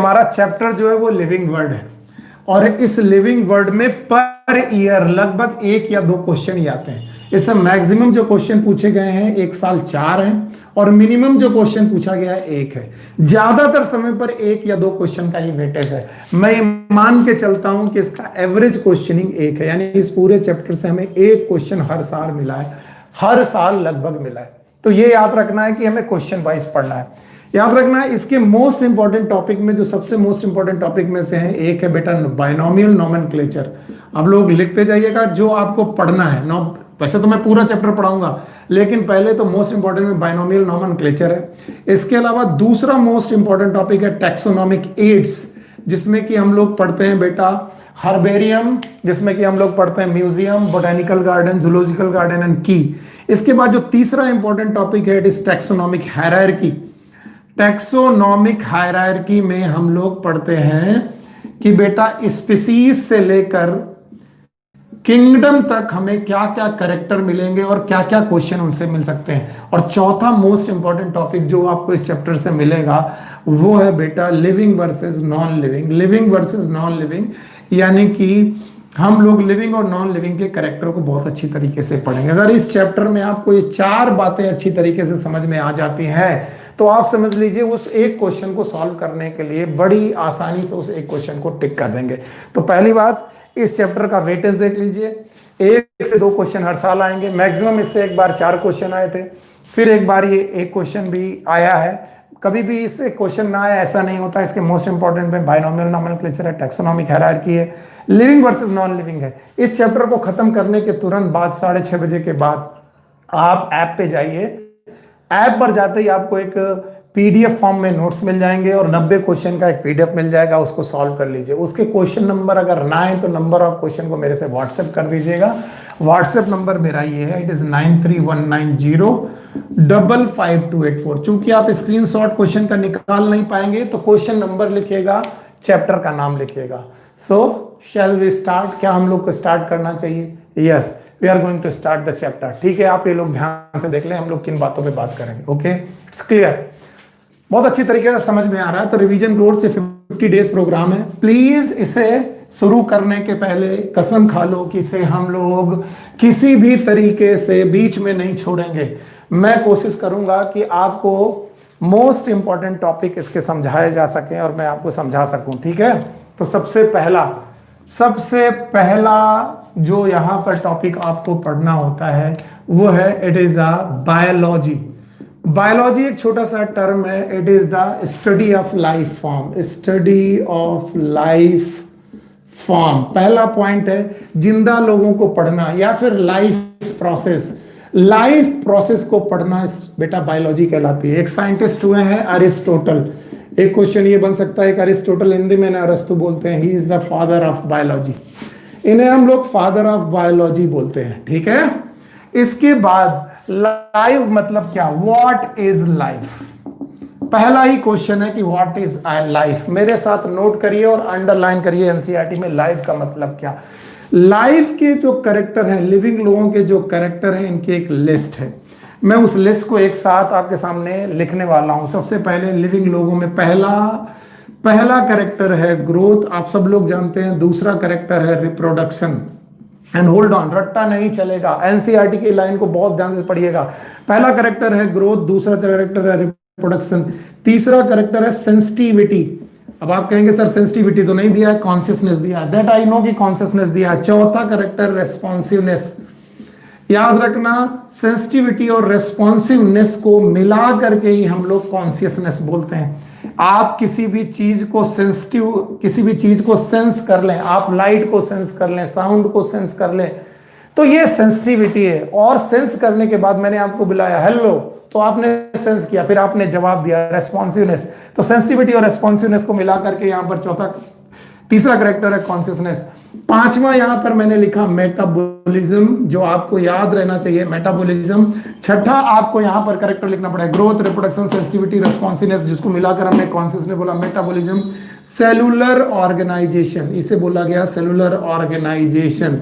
हमारा चैप्टर जो है वो लिविंग वर्ड है, और इस लिविंग वर्ड में पर ईयर लगभग 1 या 2 क्वेश्चन ही आते हैं। इससे मैक्सिमम जो क्वेश्चन पूछे गए हैं 1 साल 4 हैं, और मिनिमम जो क्वेश्चन पूछा गया है 1 है। ज्यादातर समय पर 1 या 2 क्वेश्चन का ही वेटेज है। मैं मान के चलता हूं कि इसका एवरेज क्वेश्चनिंग 1 है, यानी इस पूरे चैप्टर से हमें 1 क्वेश्चन हर साल मिला है, हर साल लगभग मिला है। तो ये याद रखना है कि हमें क्वेश्चन वाइज पढ़ना है। याद रखना है इसके मोस्ट इंपॉर्टेंट टॉपिक में, जो सबसे मोस्ट इंपॉर्टेंट टॉपिक में से है, एक है बेटा बाइनोमियल नोमेनक्लेचर। अब लोग लिखते जाइएगा जो आपको पढ़ना है। वैसे तो मैं पूरा चैप्टर पढ़ाऊंगा, लेकिन पहले तो मोस्ट इंपॉर्टेंट में बाइनोमियल नोमेनक्लेचर है। इसके अलावा दूसरा मोस्ट इंपॉर्टेंट टॉपिक है टैक्सोनॉमिक एड्स, जिसमें कि हम लोग पढ़ते हैं बेटा हर्बेरियम, जिसमें कि हम लोग पढ़ते हैं museum, botanical garden, zoological garden and की। इसके बाद जो तीसरा इंपॉर्टेंट टॉपिक है it is taxonomic hierarchy. Taxonomic hierarchy में हम लोग पढ़ते हैं कि बेटा स्पीसीज से लेकर किंगडम तक हमें क्या क्या कैरेक्टर मिलेंगे और क्या क्या क्वेश्चन उनसे मिल सकते हैं। और चौथा मोस्ट इंपॉर्टेंट टॉपिक जो आपको इस चैप्टर से मिलेगा वो है बेटा living versus non living. Living versus non living, यानी कि हम लोग लिविंग और नॉन लिविंग के कैरेक्टर को बहुत अच्छी तरीके से पढ़ेंगे। अगर इस चैप्टर में आपको ये 4 बातें अच्छी तरीके से समझ में आ जाती हैं तो आप समझ लीजिए उस एक क्वेश्चन को सॉल्व करने के लिए बड़ी आसानी से उस एक क्वेश्चन को टिक कर देंगे। तो पहली बात, इस चैप्टर का वेटेज देख लीजिए। 1 से 2 क्वेश्चन हर साल आएंगे, मैक्सिमम इससे एक बार 4 क्वेश्चन आए थे, फिर एक बार ये 1 क्वेश्चन भी आया है। कभी भी इससे क्वेश्चन ना आया ऐसा नहीं होता। इसके मोस्ट इंपॉर्टेंट में बाइनोमियल नोमेनक्लेचर है, टैक्सोनॉमिक हायरार्की है, लिविंग वर्सेस नॉन लिविंग है। इस चैप्टर को खत्म करने के तुरंत बाद 6:30 बजे के बाद आप ऐप पे जाइए। ऐप पर जाते ही आपको एक पीडीएफ फॉर्म में नोट्स मिल जाएंगे और 90 क्वेश्चन का एक पीडीएफ मिल जाएगा, उसको सॉल्व कर लीजिए। उसके क्वेश्चन नंबर अगर ना आए तो नंबर ऑफ क्वेश्चन को मेरे से व्हाट्सएप कर दीजिएगा। व्हाट्सएप नंबर मेरा ये है, इट इज 9319055284। चूंकि आप स्क्रीनशॉट क्वेश्चन का निकाल नहीं पाएंगे तो क्वेश्चन नंबर लिखिएगा, चैप्टर का नाम लिखिएगा। So shall we start? क्या हम लोग को स्टार्ट करना चाहिए? Yes, we are going to start the chapter. ठीक है, आप ये लोग ध्यान से देख लें हम लोग किन बातों पे बात करेंगे। ओके, इट्स क्लियर, बहुत अच्छी तरीके से समझ में आ रहा है। तो रिवीजन कोर्स से 50 डेज प्रोग्राम है। प्लीज इसे शुरू करने के पहले कसम खा लो कि इसे हम लोग किसी भी तरीके से बीच में नहीं छोड़ेंगे। मैं कोशिश करूंगा कि आपको मोस्ट इंपॉर्टेंट टॉपिक इसके समझाए जा सके और मैं आपको समझा सकूं। ठीक है, तो सबसे पहला जो यहां पर टॉपिक आपको पढ़ना होता है वो है it is a biology. Biology एक छोटा सा टर्म है, it is the study of life form. Study of life form पहला पॉइंट है, जिंदा लोगों को पढ़ना या फिर लाइफ प्रोसेस। लाइफ प्रोसेस को पढ़ना बेटा बायोलॉजी कहलाती है। एक साइंटिस्ट हुए हैं अरिस्टोटल। एक क्वेश्चन ये बन सकता है कि अरिस्टोटल हिंदी में ना अरस्तु बोलते हैं, he is the father of biology. इन्हें हम लोग फादर ऑफ बायोलॉजी बोलते हैं। ठीक है, इसके बाद लाइफ मतलब क्या, व्हाट इज लाइफ। पहला ही क्वेश्चन है कि व्हाट इज लाइफ। मेरे साथ नोट करिए और अंडरलाइन करिए एनसीईआरटी में लाइफ का मतलब क्या। लाइफ के जो कैरेक्टर हैं, लिविंग लोगों के जो कैरेक्टर हैं, इनकी एक लिस्ट है। मैं उस लिस्ट को एक साथ आपके सामने लिखने वाला हूं। सबसे पहले लिविंग लोगों में पहला कैरेक्टर है ग्रोथ, आप सब लोग जानते हैं। दूसरा कैरेक्टर है रिप्रोडक्शन। एंड होल्ड ऑन, रट्टा नहीं चलेगा, एनसीईआरटी की लाइन को बहुत ध्यान से पढ़िएगा। पहला कैरेक्टर है ग्रोथ, दूसरा कैरेक्टर है रिप्रोडक्शन, तीसरा कैरेक्टर है सेंसिटिविटी। अब आप कहेंगे सर सेंसिटिविटी तो नहीं दिया है, कॉन्शियसनेस दिया, दैट आई नो कि कॉन्शियसनेस दिया। चौथा कैरेक्टर रेस्पॉन्सिवनेस। याद रखना, सेंसिटिविटी और रेस्पॉन्सिवनेस को मिला करके ही हम लोग कॉन्शियसनेस बोलते हैं। आप किसी भी चीज को सेंस कर लें, आप लाइट को सेंस कर लें, साउंड को सेंस कर लें, तो ये सेंसिटिविटी है। और सेंस करने के बाद मैंने आपको बुलाया हेलो, तो आपने सेंस किया, फिर आपने जवाब दिया, रेस्पॉन्सिवनेस। तो सेंसिटिविटी और रेस्पॉन्सिवनेस को मिला करके यहां पर तीसरा कैरेक्टर है कॉन्शियसनेस। पांचवा यहां पर मैंने लिखा मेटाबॉलिज्म, जो आपको याद रहना चाहिए, मेटाबॉलिज्म। छठा आपको यहां पर कैरेक्टर लिखना पड़ेगा, ग्रोथ, रिप्रोडक्शन, सेंसिटिविटी, रेस्पॉन्सिवनेस, जिसको मिलाकर हमने कॉन्शियसनेस बोला, मेटाबॉलिज्म। सेलुलर ऑर्गेनाइजेशन, इसे बोला गया सेलुलर ऑर्गेनाइजेशन।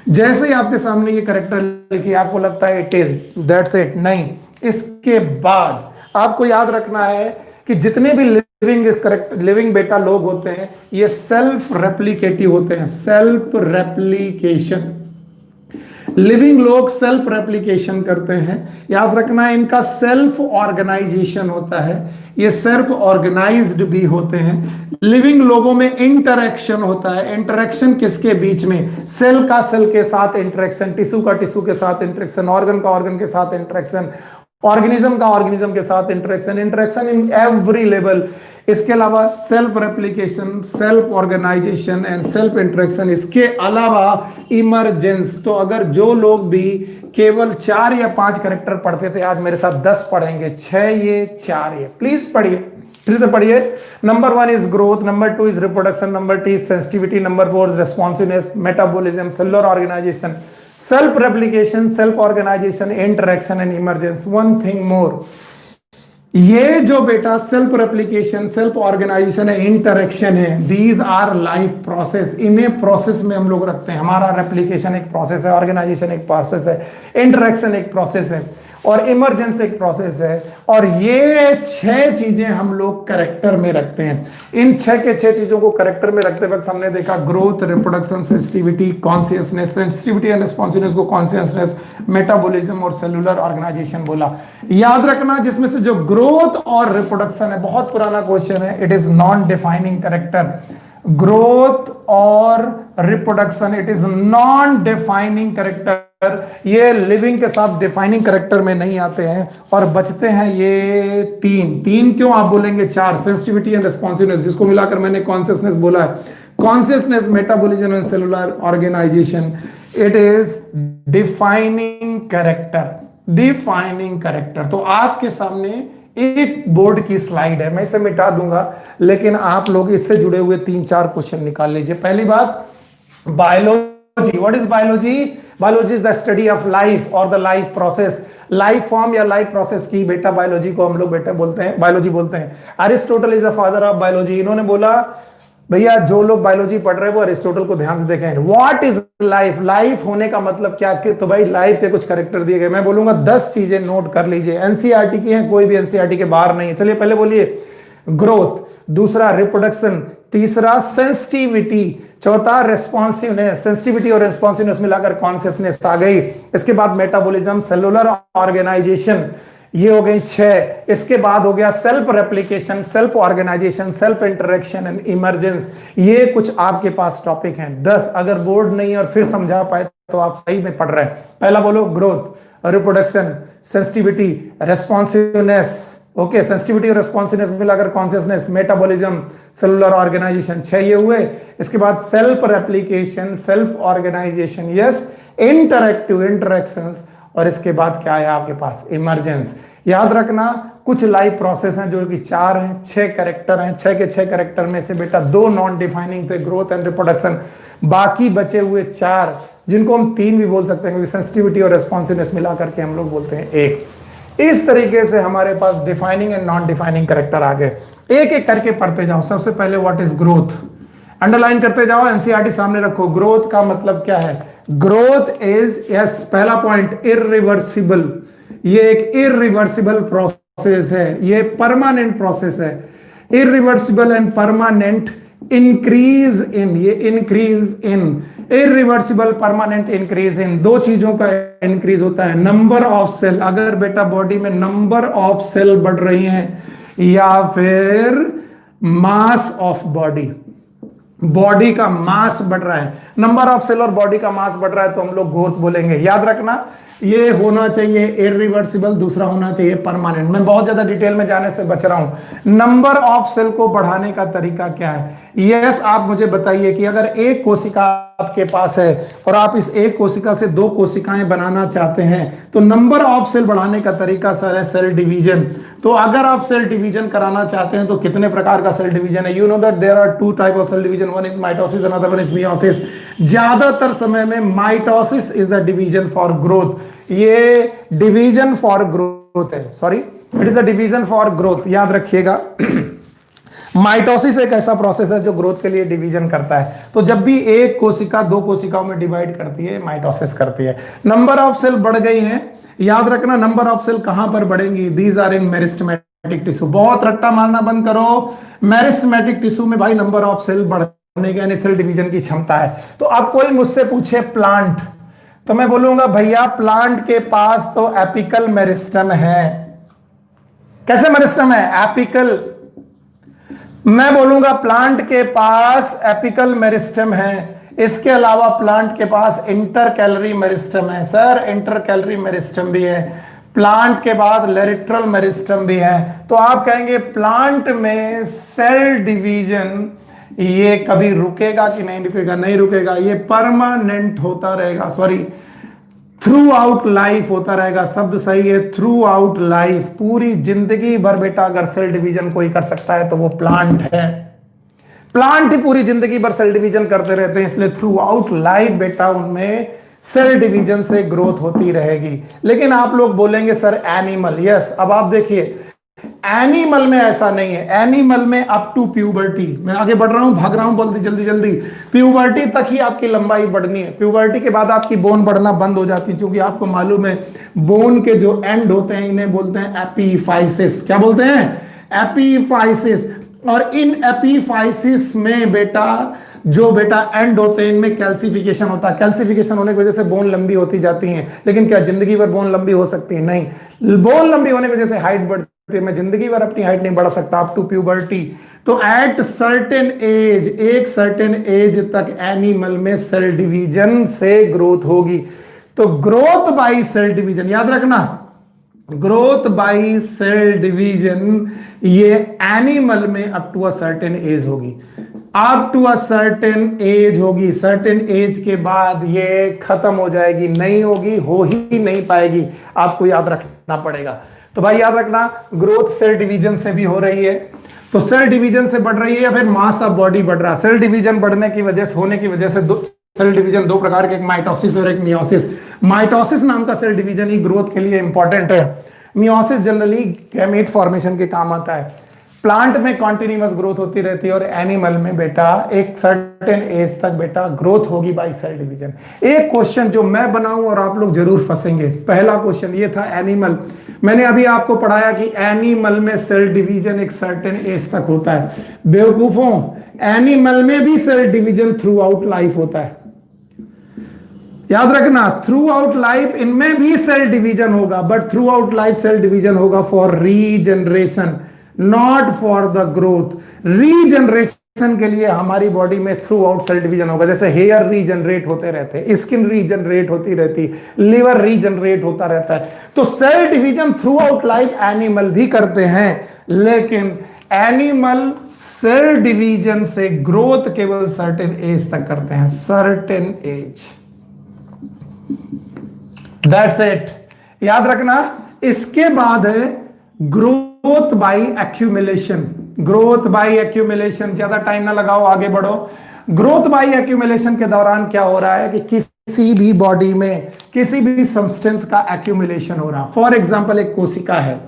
जैसे ही आपके सामने ये कैरेक्टर लिखी, आपको लगता है इट इज दैट्स इट, नहीं। इसके बाद आपको याद रखना है कि जितने भी लिविंग इज करेक्ट लिविंग बेटा लोग होते हैं ये सेल्फ रेप्लिकेटिव होते हैं, सेल्फ रेप्लिकेशन। लिविंग लोग सेल्फ रेप्लिकेशन करते हैं। याद रखना इनका सेल्फ ऑर्गेनाइजेशन होता है, ये सेल्फ ऑर्गेनाइज्ड भी होते हैं। लिविंग लोगों में इंटरेक्शन होता है। इंटरेक्शन किसके बीच में? सेल का सेल के साथ इंटरेक्शन, टिश्यू का टिश्यू के साथ इंटरेक्शन, ऑर्गन का ऑर्गन के साथ इंटरेक्शन, ऑर्गेनिज्म का ऑर्गेनिज्म के साथ interaction, interaction in every level. इसके अलावा self replication, self organization and self interaction. इसके अलावा इमरजेंस। तो अगर जो लोग भी केवल 4 या 5 कैरेक्टर पढ़ते थे, आज मेरे साथ 10 पढ़ेंगे, 6 ये 4 ये। प्लीज पढ़िए, फिर से पढ़िए। Number 1 is growth, number 2 is reproduction, number 3 is sensitivity, number 4 is responsiveness, metabolism, cellular organization, self replication, self organization, interaction and emergence. One thing more, ये जो बेटा सेल्फ रेप्लिकेशन, सेल्फ ऑर्गेनाइजेशन है, इंटरेक्शन है, these our life process. इन्हें process में हम लोग रखते हैं। हमारा रेप्लिकेशन एक प्रोसेस है, ऑर्गेनाइजेशन एक प्रोसेस है, इंटरेक्शन एक प्रोसेस है और इमरजेंस एक प्रोसेस है। और ये 6 चीजें हम लोग कैरेक्टर में रखते हैं। इन 6 के 6 चीजों को कैरेक्टर में रखते वक्त हमने देखा growth, reproduction, sensitivity, consciousness, sensitivity and responsiveness को कॉन्शियसनेस, मेटाबॉलिज्म और सेलुलर ऑर्गेनाइजेशन बोला। याद रखना जिसमें से जो ग्रोथ और रिप्रोडक्शन है, बहुत पुराना क्वेश्चन है, it is non defining character. Growth और reproduction it is non defining character. ये लिविंग के साथ डिफाइनिंग कैरेक्टर में नहीं आते हैं और बचते हैं ये 3 क्यों आप बोलेंगे 4? सेंसिटिविटी एंड रिस्पॉन्सिवनेस, जिसको मिलाकर मैंने कॉन्शियसनेस बोला है। Consciousness, metabolism and cellular organization, it is defining character. Defining character. तो आपके सामने एक बोर्ड की स्लाइड है, मैं इसे मिटा दूंगा, लेकिन आप लोग इससे जुड़े हुए 3-4 क्वेश्चन निकाल लीजिए। पहली बात, biology. What is biology? Biology is the study of life और the life process. Life form या लाइफ प्रोसेस की बेटा बायोलॉजी को हम लोग बेटा बोलते हैं, बायोलॉजी बोलते हैं। Aristotle is the father of biology. इन्होंने बोला, भैया जो लोग बायोलॉजी पढ़ रहे हैं वो अरिस्टोटल को ध्यान से देखें। What is life? लाइफ होने का मतलब क्या? कि तो भाई लाइफ के कुछ कैरेक्टर दिए गए, मैं बोलूंगा 10 चीजें नोट कर लीजिए। एनसीईआरटी की है, कोई भी एनसीईआरटी के बाहर नहीं है। चलिए पहले बोलिए ग्रोथ, दूसरा रिप्रोडक्शन, तीसरा सेंसिटिविटी, चौथा रेस्पॉन्सिवनेस, सेंसिटिविटी और रेस्पॉन्सिवनेस मिलाकर कॉन्शियसनेस आ गई। इसके बाद मेटाबॉलिज्म, सेलुलर ऑर्गेनाइजेशन, ये हो गई 6। इसके बाद हो गया self replication, self organization, self interaction and emergence. ये कुछ आपके पास टॉपिक हैं 10। अगर बोर्ड नहीं और फिर समझा पाए तो आप सही में पढ़ रहे हैं। पहला बोलो growth, reproduction, sensitivity, responsiveness, okay, sensitivity और रेस्पॉन्सिवनेस मिलाकर कॉन्शियसनेस, मेटाबॉलिज्म, सेलुलर ऑर्गेनाइजेशन, 6 ये हुए। इसके बाद self replication, self organization, yes, interactive, interactions, और इसके बाद क्या है आपके पास? इमरजेंस। याद रखना कुछ लाइफ प्रोसेस हैं जो कि 4 हैं, 6 कैरेक्टर हैं। 6 के 6 कैरेक्टर में से बेटा 2 नॉन डिफाइनिंग थे, ग्रोथ एंड रिप्रोडक्शन। बाकी बचे हुए 4 जिनको हम 3 भी बोल सकते हैं क्योंकि सेंसिटिविटी और रेस्पॉन्सिवनेस मिलाकर के हम लोग बोलते हैं 1। इस तरीके से हमारे पास defining and non defining character आ गए। एक एक करके पढ़ते जाओ। सबसे पहले व्हाट इज ग्रोथ? अंडरलाइन करते जाओ, एनसीईआरटी सामने रखो। ग्रोथ का मतलब क्या है? ग्रोथ इज, यस, पहला पॉइंट, इरिवर्सिबल। ये एक इरिवर्सिबल प्रोसेस है, ये परमानेंट प्रोसेस है। Irreversible and permanent increase in, ये increase in, irreversible permanent increase in, 2 चीजों का इंक्रीज होता है। नंबर ऑफ सेल, अगर बेटा बॉडी में नंबर ऑफ सेल बढ़ रही हैं, या फिर मास ऑफ बॉडी, बॉडी का मास बढ़ रहा है, नंबर ऑफ सेल और बॉडी का मास बढ़ रहा है तो हम लोग ग्रोथ बोलेंगे। याद रखना ये होना चाहिए इरिवर्सिबल, दूसरा होना चाहिए परमानेंट। मैं बहुत ज्यादा डिटेल में जाने से बच रहा हूं। नंबर ऑफ सेल को बढ़ाने का तरीका क्या है? यस, आप मुझे बताइए कि अगर एक कोशिका आपके पास है और आप इस एक कोशिका से 2 कोशिकाएं बनाना चाहते हैं तो नंबर ऑफ सेल बढ़ाने का तरीका सर है सेल डिवीजन। तो अगर आप सेल डिवीजन कराना चाहते हैं तो कितने प्रकार का सेल डिवीजन है? You know that there are 2 type of cell division, one is mitosis, another one is meiosis. ज्यादातर समय में mitosis is the division for growth. ये डिवीजन फॉर ग्रोथ है, sorry, it is a division for growth, याद रखिएगा। Mitosis एक ऐसा process है जो ग्रोथ के लिए डिवीजन करता है। तो जब भी एक कोशिका 2 कोशिकाओं में डिवाइड करती है, माइटोसिस करती है। नंबर ऑफ सेल बढ़ गई हैं, याद रखना नंबर ऑफ सेल कहां पर बढ़ेंगी? These are in meristematic tissue, बहुत रट्टा मारना बंद करो। मेरिस्टेमेटिक टिश्यू में भाई नंबर ऑफ सेल बढ़ने के यानी सेल डिवीजन की क्षमता है। तो अब कोई मुझसे पूछे प्लांट, तो मैं बोलूंगा भैया प्लांट के पास तो एपिकल मेरिस्टम है। कैसे मेरिस्टम है? एपिकल। मैं बोलूंगा प्लांट के पास एपिकल मेरिस्टम है। इसके अलावा प्लांट के पास इंटर कैलरी मेरिस्टम है। सर इंटर कैलरी मेरिस्टम भी है। प्लांट के बाद लेरिट्रल मेरिस्टम भी है। तो आप कहेंगे प्लांट में सेल डिवीजन ये कभी रुकेगा कि नहीं रुकेगा? नहीं रुकेगा, ये परमानेंट होता रहेगा। सॉरी, थ्रू आउट लाइफ होता रहेगा। शब्द सही है, थ्रू आउट लाइफ, पूरी जिंदगी भर बेटा अगर सेल डिवीजन कोई कर सकता है तो वो प्लांट है। प्लांट ही पूरी जिंदगी भर सेल डिवीजन करते रहते हैं, इसलिए थ्रू आउट लाइफ बेटा उनमें सेल डिवीजन से ग्रोथ होती रहेगी। लेकिन आप लोग बोलेंगे सर एनिमल, यस। अब आप देखिए एनिमल में ऐसा नहीं है। एनिमल में अप टू प्यूबर्टी, मैं आगे बढ़ रहा हूं, भाग रहा हूं, बोलते जल्दी जल्दी, प्यूबर्टी तक ही आपकी लंबाई बढ़नी है। प्यूबर्टी के बाद आपकी बोन बढ़ना बंद हो जाती है, क्योंकि आपको मालूम है बोन के जो एंड होते हैं इन्हें बोलते हैं एपीफाइसिस। क्या बोलते हैं? एपीफाइसिस। और इन एपीफाइसिस में बेटा जो बेटा एंड होते हैं इनमें कैल्सिफिकेशन होता है। कैल्सिफिकेशन होने की वजह से बोन लंबी होती जाती है। लेकिन क्या जिंदगी भर बोन लंबी हो सकती है? नहीं। बोन लंबी होने की वजह से हाइट बढ़ती है। मैं जिंदगी भर अपनी हाइट नहीं बढ़ा सकता अप टू प्यूबर्टी। तो एट सर्टेन एज, एक सर्टेन एज तक एनिमल में सेल डिवीजन से ग्रोथ होगी। तो ग्रोथ बाय सेल डिवीजन याद रखना, ग्रोथ बाय सेल डिवीजन ये एनिमल में up to a certain age होगी। Up to a certain age होगी। सर्टेन एज के बाद ये खत्म हो जाएगी, नहीं होगी, हो ही नहीं पाएगी। आपको याद रखना पड़ेगा। तो भाई याद रखना ग्रोथ सेल डिवीजन से भी हो रही है। तो सेल डिवीजन से बढ़ रही है या फिर मास ऑफ बॉडी बढ़ रहा है? सेल डिवीजन बढ़ने की वजह से, होने की वजह से सेल डिवीजन दो प्रकार के, एक माइटोसिस और एक मियोसिस। माइटोसिस नाम का सेल डिवीजन ही ग्रोथ के लिए इंपॉर्टेंट है। मियोसिस जनरली गैमेट फॉर्मेशन के काम आता है। प्लांट में कॉन्टिन्यूअस ग्रोथ होती रहती है और एनिमल में बेटा एक सर्टेन एज तक बेटा ग्रोथ होगी बाय सेल डिवीजन। एक क्वेश्चन जो मैं बनाऊं और आप लोग जरूर फंसेंगे, पहला क्वेश्चन ये था एनिमल। मैंने अभी आपको पढ़ाया कि एनिमल में सेल डिवीजन एक सर्टेन एज तक होता है। बेवकूफों, एनिमल में भी cell division throughout life होता है। याद रखना थ्रू आउट लाइफ इनमें भी सेल डिवीजन होगा, but throughout life cell division होगा for regeneration, not for the growth. Regeneration के लिए हमारी बॉडी में थ्रू आउट सेल डिवीजन होगा। जैसे हेयर रीजनरेट होते रहते हैं, स्किन रीजनरेट होती रहती, लिवर रीजनरेट होता रहता है। तो cell division throughout life animal भी करते हैं, लेकिन एनिमल सेल डिवीजन से ग्रोथ केवल सर्टेन एज तक करते हैं। Certain age, that's it. याद रखना। इसके बाद है growth by accumulation. Growth by accumulation, ज्यादा टाइम ना लगाओ, आगे बढ़ो। ग्रोथ बाय एक्यूमुलेशन के दौरान क्या हो रहा है कि किसी भी बॉडी में किसी भी सब्सटेंस का एक्यूमुलेशन हो रहा। फॉर एग्जांपल एक कोशिका है,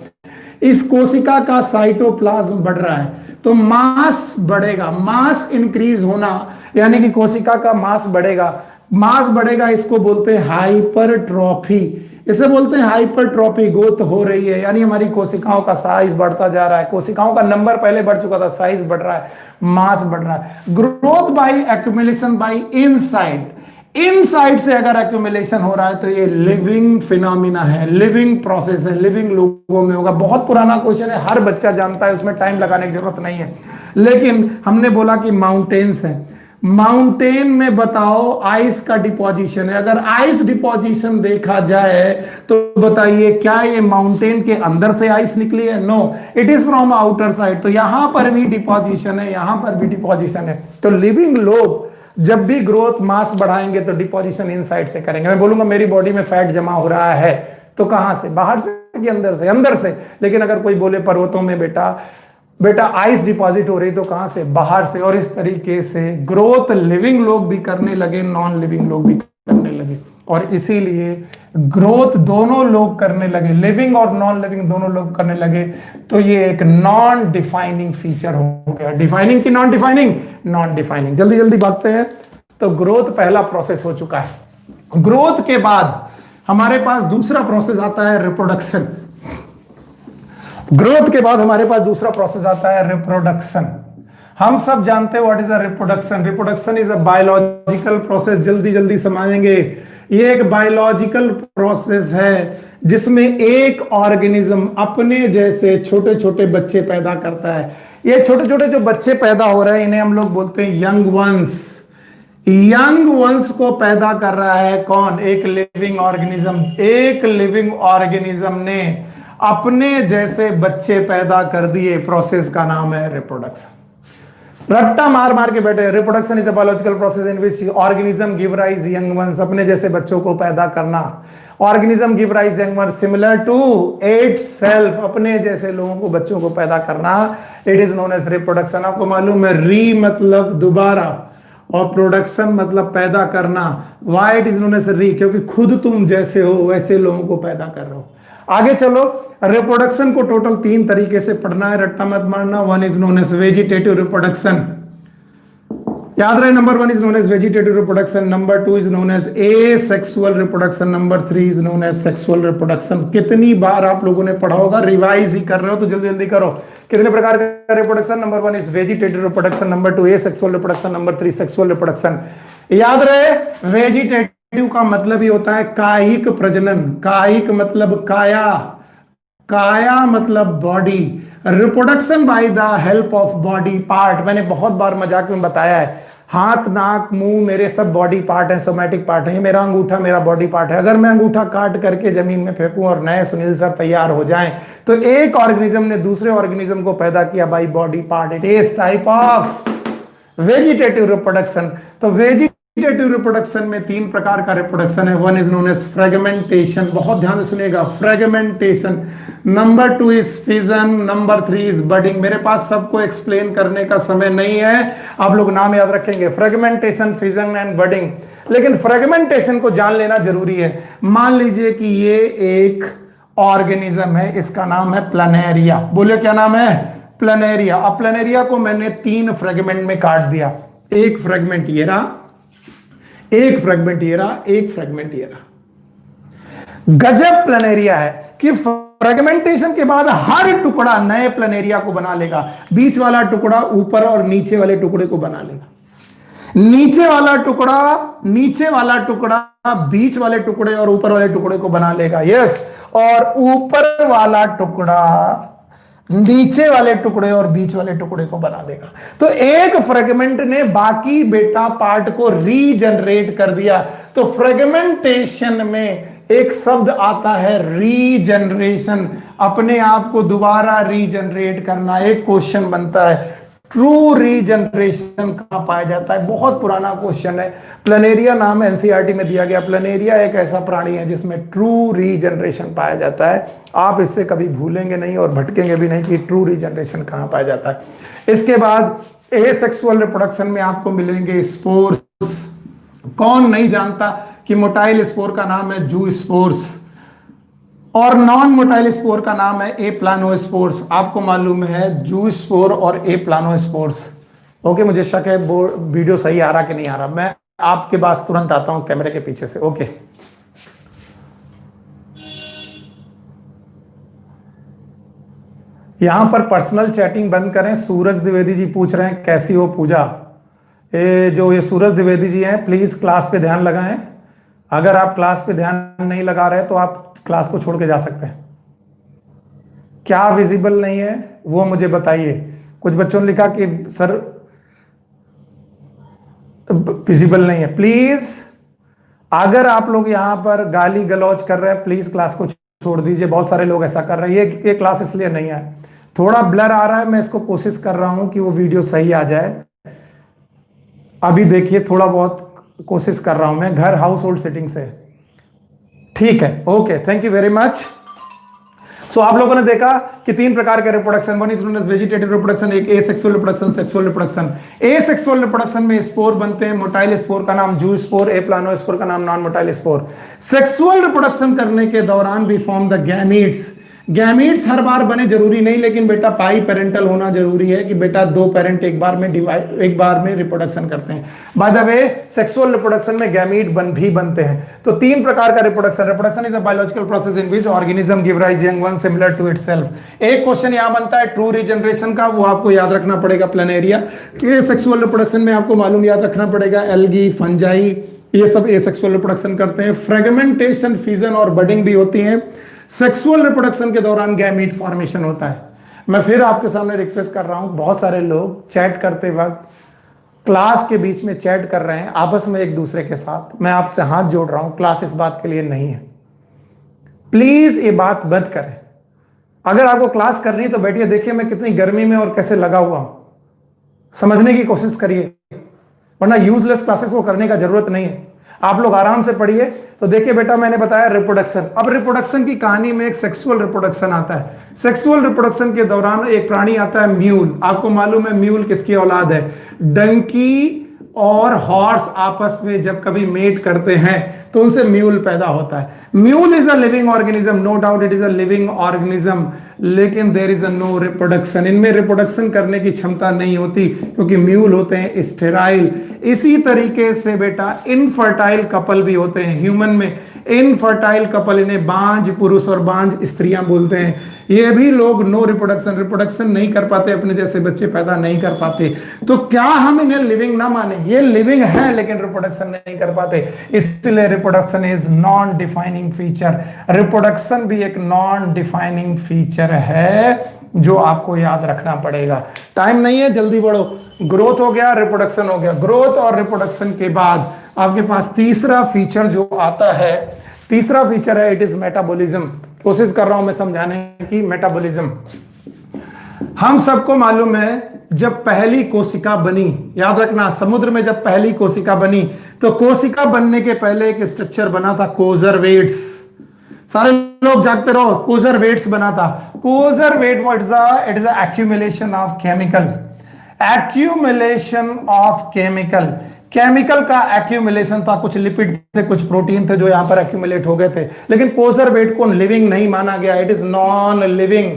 इस कोशिका का साइटोप्लाज्म बढ़ रहा है तो मास बढ़ेगा। मास इंक्रीज होना यानी कि कोशिका का मास बढ़ेगा। मास बढ़ेगा, इसको बोलते हैं हाइपरट्रॉफी। इसे बोलते हैं हाइपरट्रॉफी। ग्रोथ हो रही है यानी हमारी कोशिकाओं का साइज बढ़ता जा रहा है। कोशिकाओं का नंबर पहले बढ़ चुका था, साइज बढ़ रहा है, मास बढ़ रहा है। Growth by accumulation by inside, inside से अगर एक्यूमुलेशन हो रहा है तो ये लिविंग फिनोमिना है, लिविंग प्रोसेस है, लिविंग लोगों में होगा। बहुत पुराना क्वेश्चन है, हर बच्चा जानता है, उसमें टाइम लगाने की जरूरत नहीं है। लेकिन हमने बोला कि माउंटेन्स है, माउंटेन में बताओ आइस का डिपोजिशन है। अगर आइस डिपोजिशन देखा जाए तो बताइए क्या ये माउंटेन के अंदर से आइस निकली है? No, it is from outer side. तो यहां पर भी डिपोजिशन है, यहां पर भी डिपोजिशन है। तो लिविंग लोग जब भी ग्रोथ मास बढ़ाएंगे तो डिपोजिशन इनसाइड से करेंगे। मैं बोलूंगा मेरी बॉडी में फैट जमा हो रहा है, तो कहां से? बाहर से कि अंदर से? अंदर से। लेकिन अगर कोई बोले पर्वतों में बेटा आइस डिपॉजिट हो रही, तो कहां से? बाहर से। और इस तरीके से ग्रोथ लिविंग लोग भी करने लगे, नॉन लिविंग लोग भी करने लगे। और इसीलिए ग्रोथ दोनों लोग करने लगे, लिविंग और नॉन लिविंग दोनों लोग करने लगे। तो ये एक नॉन डिफाइनिंग फीचर हो गया। डिफाइनिंग की नॉन डिफाइनिंग? Non defining. जल्दी जल्दी भागते हैं। तो ग्रोथ पहला प्रोसेस हो चुका है। ग्रोथ के बाद हमारे पास दूसरा प्रोसेस आता है रिप्रोडक्शन। ग्रोथ के बाद हमारे पास दूसरा प्रोसेस आता है रिप्रोडक्शन। हम सब जानते हैं what is a reproduction. Reproduction is a biological process. जल्दी जल्दी समझेंगे। ये एक बायोलॉजिकल प्रोसेस है जिसमें एक ऑर्गेनिज्म अपने जैसे छोटे छोटे बच्चे पैदा करता है। ये छोटे छोटे जो बच्चे पैदा हो रहे हैं इन्हें हम लोग बोलते हैं यंग वंस। यंग वंस को पैदा कर रहा है कौन? एक लिविंग ऑर्गेनिज्म। एक लिविंग ऑर्गेनिज्म ने अपने जैसे बच्चे पैदा कर दिए। प्रोसेस का नाम है रिप्रोडक्शन। रट्टा मार मार के बैठे। Reproduction is a biological process in which organism give rise young ones. अपने जैसे बच्चों को पैदा करना। Organism give rise young ones similar to itself. अपने जैसे लोगों को, बच्चों को पैदा करना, it is known as reproduction. आपको मालूम है री मतलब दोबारा और प्रोडक्शन मतलब पैदा करना। Why it is known as re? क्योंकि खुद तुम जैसे हो वैसे लोगों को पैदा कर रहे हो। आगे चलो। रिप्रोडक्शन को टोटल 3 तरीके से पढ़ना है, रट्टा मत मारना। 1 is known as vegetative reproduction. याद रहे, number 1 is known as vegetative reproduction, number 2 is known as asexual reproduction, number 3 is known as sexual reproduction. कितनी बार आप लोगों ने पढ़ा होगा, रिवाइज ही कर रहे हो तो जल्दी जल्दी करो। कितने प्रकार का reproduction? Number 1 is vegetative reproduction, number 2 asexual reproduction, number 3 sexual reproduction. याद रहे, वेजिटेटिव का मतलब ही होता है कायिक प्रजनन। कायिक मतलब काया, काया मतलब body. Reproduction by the help of body part. मैंने बहुत बार मजाक में बताया है, हाथ, नाक, मुंह मेरे सब बॉडी पार्ट है, सोमैटिक पार्ट है। मेरा अंगूठा मेरा बॉडी पार्ट है। अगर मैं अंगूठा काट करके जमीन में फेंकूं और नए सुनील सर तैयार हो जाएं, तो एक ऑर्गेनिज्म ने दूसरे ऑर्गेनिज्म को पैदा किया by body part. It is type of vegetative reproduction. तो वेजिटेटिव रिप्रोडक्शन में 3 प्रकार का रिप्रोडक्शन है। 1 इज नोन एज फ्रेगमेंटेशन। बहुत ध्यान से सुनिएगा, fragmentation. Number 2 is fission, number 3 is budding. मेरे पास सबको एक्सप्लेन करने का समय नहीं है, आप लोग नाम याद रखेंगे, फ्रेगमेंटेशन, फिजन एंड बडिंग। लेकिन फ्रेगमेंटेशन को जान लेना जरूरी है। मान लीजिए कि ये एक ऑर्गेनिज्म है, इसका नाम है प्लानेरिया। बोले क्या नाम है? प्लानेरिया। अब प्लानेरिया को मैंने 3 फ्रेगमेंट में काट दिया। एक फ्रेगमेंट ये रहा, एक फ्रेगमेंट ये रहा, एक फ्रेगमेंट ये रहा। गजब प्लानेरिया है कि फ्रेगमेंटेशन के बाद हर टुकड़ा नए प्लानेरिया को बना लेगा। बीच वाला टुकड़ा ऊपर और नीचे वाले टुकड़े को बना लेगा। नीचे वाला टुकड़ा, नीचे वाला टुकड़ा बीच वाले टुकड़े और ऊपर वाले टुकड़े को बना लेगा। यस। और ऊपर वाला टुकड़ा नीचे वाले टुकड़े और बीच वाले टुकड़े को बना देगा। तो एक फ्रेगमेंट ने बाकी बेटा पार्ट को रीजनरेट कर दिया। तो फ्रेगमेंटेशन में एक शब्द आता है रीजनरेशन, अपने आप को दोबारा रीजनरेट करना। एक क्वेश्चन बनता है, ट्रू रीजनरेशन कहां पाया जाता है? बहुत पुराना क्वेश्चन है। प्लानेरिया नाम एनसीईआरटी में दिया गया। प्लानेरिया एक ऐसा प्राणी है जिसमें ट्रू रीजनरेशन पाया जाता है। आप इससे कभी भूलेंगे नहीं और भटकेंगे भी नहीं कि ट्रू रीजनरेशन कहां पाया जाता है। इसके बाद एसेक्सुअल रिप्रोडक्शन में आपको मिलेंगे स्पोर्स। कौन नहीं जानता कि मोटाइल स्पोर का नाम है जू स्पोर्स और नॉन मोटाइल स्पोर का नाम है ए प्लानोस्पोर्स। आपको मालूम है जू स्पोर और ए प्लानोस्पोर्स। ओके, मुझे शक है वीडियो सही आ रहा कि नहीं आ रहा। मैं आपके पास तुरंत आता हूं कैमरे के पीछे से। ओके, यहां पर पर्सनल चैटिंग बंद करें। सूरज द्विवेदी जी पूछ रहे हैं कैसी हो पूजा। ये सूरज द्विवेदी जी हैं, प्लीज क्लास पे ध्यान लगाएं। अगर आप क्लास पे ध्यान नहीं लगा रहे तो आप क्लास को छोड़ के जा सकते हैं। क्या विजिबल नहीं है वो मुझे बताइए। कुछ बच्चों ने लिखा कि सर विजिबल नहीं है। प्लीज अगर आप लोग यहां पर गाली गलौज कर रहे हैं प्लीज क्लास को छोड़ दीजिए। बहुत सारे लोग ऐसा कर रहे हैं। ये क्लास इसलिए नहीं है, थोड़ा ब्लर आ रहा है। मैं इसको कोशिश कर रहा हूं कि वो वीडियो सही आ जाए। अभी देखिए, थोड़ा बहुत कोशिश कर रहा हूं मैं घर हाउस होल्ड सेटिंग से। ठीक है, okay, thank you very much. So आप लोगों ने देखा कि 3 प्रकार के reproduction. 1 is known as vegetative reproduction, एक asexual reproduction, sexual reproduction. Asexual reproduction में स्पोर बनते हैं। मोटाइल स्पोर का नाम जू स्पोर, ए प्लानोस्पोर का नाम non motile spore. Sexual reproduction करने के दौरान भी फॉर्म द गैमीट्स। गैमीट्स हर बार बने जरूरी नहीं, लेकिन बेटा पाई पेरेंटल होना जरूरी है कि बेटा दो पेरेंट एक बार में रिप्रोडक्शन करते हैं। By the way sexual reproduction में गैमीट भी बनते हैं। तो तीन प्रकार का reproduction is a biological process in which organism give rise young one similar to itself. एक क्वेश्चन यहां बनता है ट्रू रीजनरेशन का, वो आपको याद रखना पड़ेगा प्लेनेरिया के। सेक्सुअल रिप्रोडक्शन में आपको मालूम याद रखना पड़ेगा एल्गी, फंजाई, ये सब एसेक्सुअल रिप्रोडक्शन करते हैं। फ्रेगमेंटेशन, फिजन और बडिंग भी होती है। सेक्सुअल रिप्रोडक्शन के दौरान गैमीट फॉर्मेशन होता है। मैं फिर आपके सामने रिक्वेस्ट कर रहा हूं, बहुत सारे लोग चैट करते वक्त क्लास के बीच में चैट कर रहे हैं आपस में एक दूसरे के साथ। मैं आपसे हाथ जोड़ रहा हूं, क्लास इस बात के लिए नहीं है। प्लीज ये बात बंद करें। अगर आपको क्लास करनी है तो बैठिए, देखिए मैं कितनी गर्मी में और कैसे लगा हुआ हूं, समझने की कोशिश करिए, वरना यूजलेस क्लासेस को करने का जरूरत नहीं है। आप लोग आराम से पढ़िए। तो देखिए बेटा, मैंने बताया रिप्रोडक्शन। अब रिप्रोडक्शन की कहानी में एक सेक्सुअल रिप्रोडक्शन आता है। सेक्सुअल रिप्रोडक्शन के दौरान एक प्राणी आता है म्यूल। आपको मालूम है म्यूल किसकी औलाद है? डंकी और हॉर्स आपस में जब कभी मेट करते हैं तो उनसे म्यूल पैदा होता है। Mule is a living organism, no doubt it is a living organism, लेकिन there is a no reproduction. इनमें रिप्रोडक्शन करने की क्षमता नहीं होती क्योंकि म्यूल होते हैं स्टेराइल। इसी तरीके से बेटा इनफर्टाइल कपल भी होते हैं। ह्यूमन में इनफर्टाइल कपल, इन्हें बांझ पुरुष और बांझ स्त्रियां बोलते हैं। ये भी लोग नो रिप्रोडक्शन नहीं कर पाते, अपने जैसे बच्चे पैदा नहीं कर पाते। तो क्या हम इन्हें लिविंग ना माने? ये लिविंग है लेकिन रिप्रोडक्शन नहीं कर पाते, इसलिए reproduction is non defining feature. Reproduction भी एक नॉन डिफाइनिंग फीचर है जो आपको याद रखना पड़ेगा। टाइम नहीं है, जल्दी बढ़ो। ग्रोथ हो गया, रिप्रोडक्शन हो गया। ग्रोथ और रिप्रोडक्शन के बाद आपके पास तीसरा फीचर जो आता है, तीसरा फीचर है इट इज मेटाबॉलिज्म। कोशिश कर रहा हूं मैं समझाने की। मेटाबॉलिज्म, हम सबको मालूम है जब पहली कोशिका बनी, याद रखना समुद्र में जब पहली कोशिका बनी तो कोशिका बनने के पहले एक स्ट्रक्चर बना था कोजरवेट्स। सारे लोग जागते रहो, कोजरवेट्स बना था। Coacervate it is accumulation of chemical, accumulation of chemical. Chemical का एक्यूमुलेशन था, कुछ लिपिड थे, कुछ प्रोटीन थे जो यहां पर एक्यूमुलेट हो गए थे, लेकिन कोजरवेट को लिविंग नहीं माना गया, इट इज नॉन लिविंग।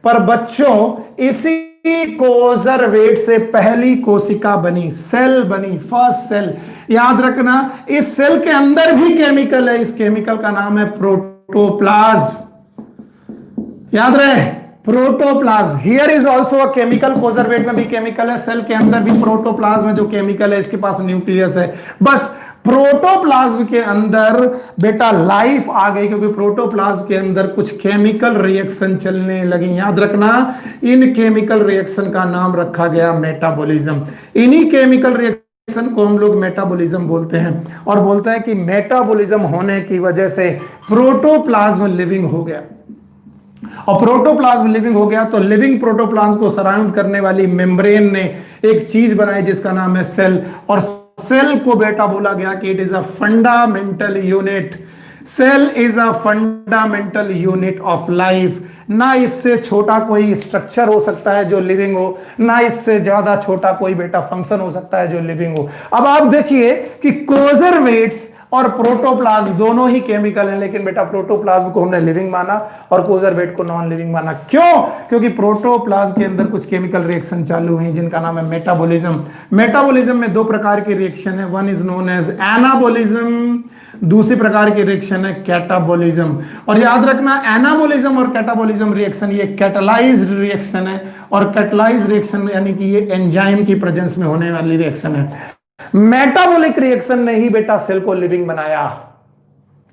पर बच्चों इसी कोजरवेट से पहली कोशिका बनी, सेल बनी, फर्स्ट सेल। याद रखना इस सेल के अंदर भी केमिकल है, इस केमिकल का नाम है प्रोटोप्लाज्म। याद रहे, protoplasm. Here is also a chemical, coacervate में भी केमिकल है, सेल के अंदर भी प्रोटोप्लाज्म में जो केमिकल है, इसके पास न्यूक्लियस है। बस प्रोटोप्लाज्म के अंदर बेटा लाइफ आ गई क्योंकि प्रोटोप्लाज्म के अंदर कुछ केमिकल रिएक्शन चलने लगी। याद रखना इन केमिकल रिएक्शन का नाम रखा गया मेटाबॉलिज्म। इन्हीं केमिकल रिएक्शन को हम लोग मेटाबॉलिज्म बोलते हैं और बोलते हैं कि मेटाबॉलिज्म होने की वजह से प्रोटोप्लाज्म लिविंग हो गया। और प्रोटोप्लाज्म लिविंग हो गया तो लिविंग प्रोटोप्लाज्म को सराउंड करने वाली मेम्ब्रेन ने एक चीज बनाई जिसका नाम है सेल। और सेल को बेटा बोला गया कि it is a fundamental unit. Cell is a fundamental unit of life. ना इससे छोटा कोई स्ट्रक्चर हो सकता है जो लिविंग हो, ना इससे ज्यादा छोटा कोई बेटा फंक्शन हो सकता है जो लिविंग हो। अब आप देखिए कि कोजरवेट्स और प्रोटोप्लाज्म दोनों ही केमिकल हैं, लेकिन बेटा प्रोटोप्लाज्म को हमने लिविंग माना और कोजरवेट को नॉन लिविंग माना। क्यों? क्योंकि प्रोटोप्लाज्म के अंदर कुछ केमिकल रिएक्शन चालू हैं जिनका नाम है मेटाबॉलिज्म। मेटाबॉलिज्म में दो प्रकार की रिएक्शन है, one is known as anabolism, दूसरी प्रकार की रिएक्शन है कैटाबॉलिज्म। और याद रखना एनाबॉलिज्म और कैटाबॉलिज्म रिएक्शन ये कैटलाइज्ड रिएक्शन है, और कैटलाइज्ड रिएक्शन यानी कि ये एंजाइम की प्रेजेंस में होने वाली रिएक्शन है। मेटाबॉलिक रिएक्शन ने ही बेटा सेल को लिविंग बनाया।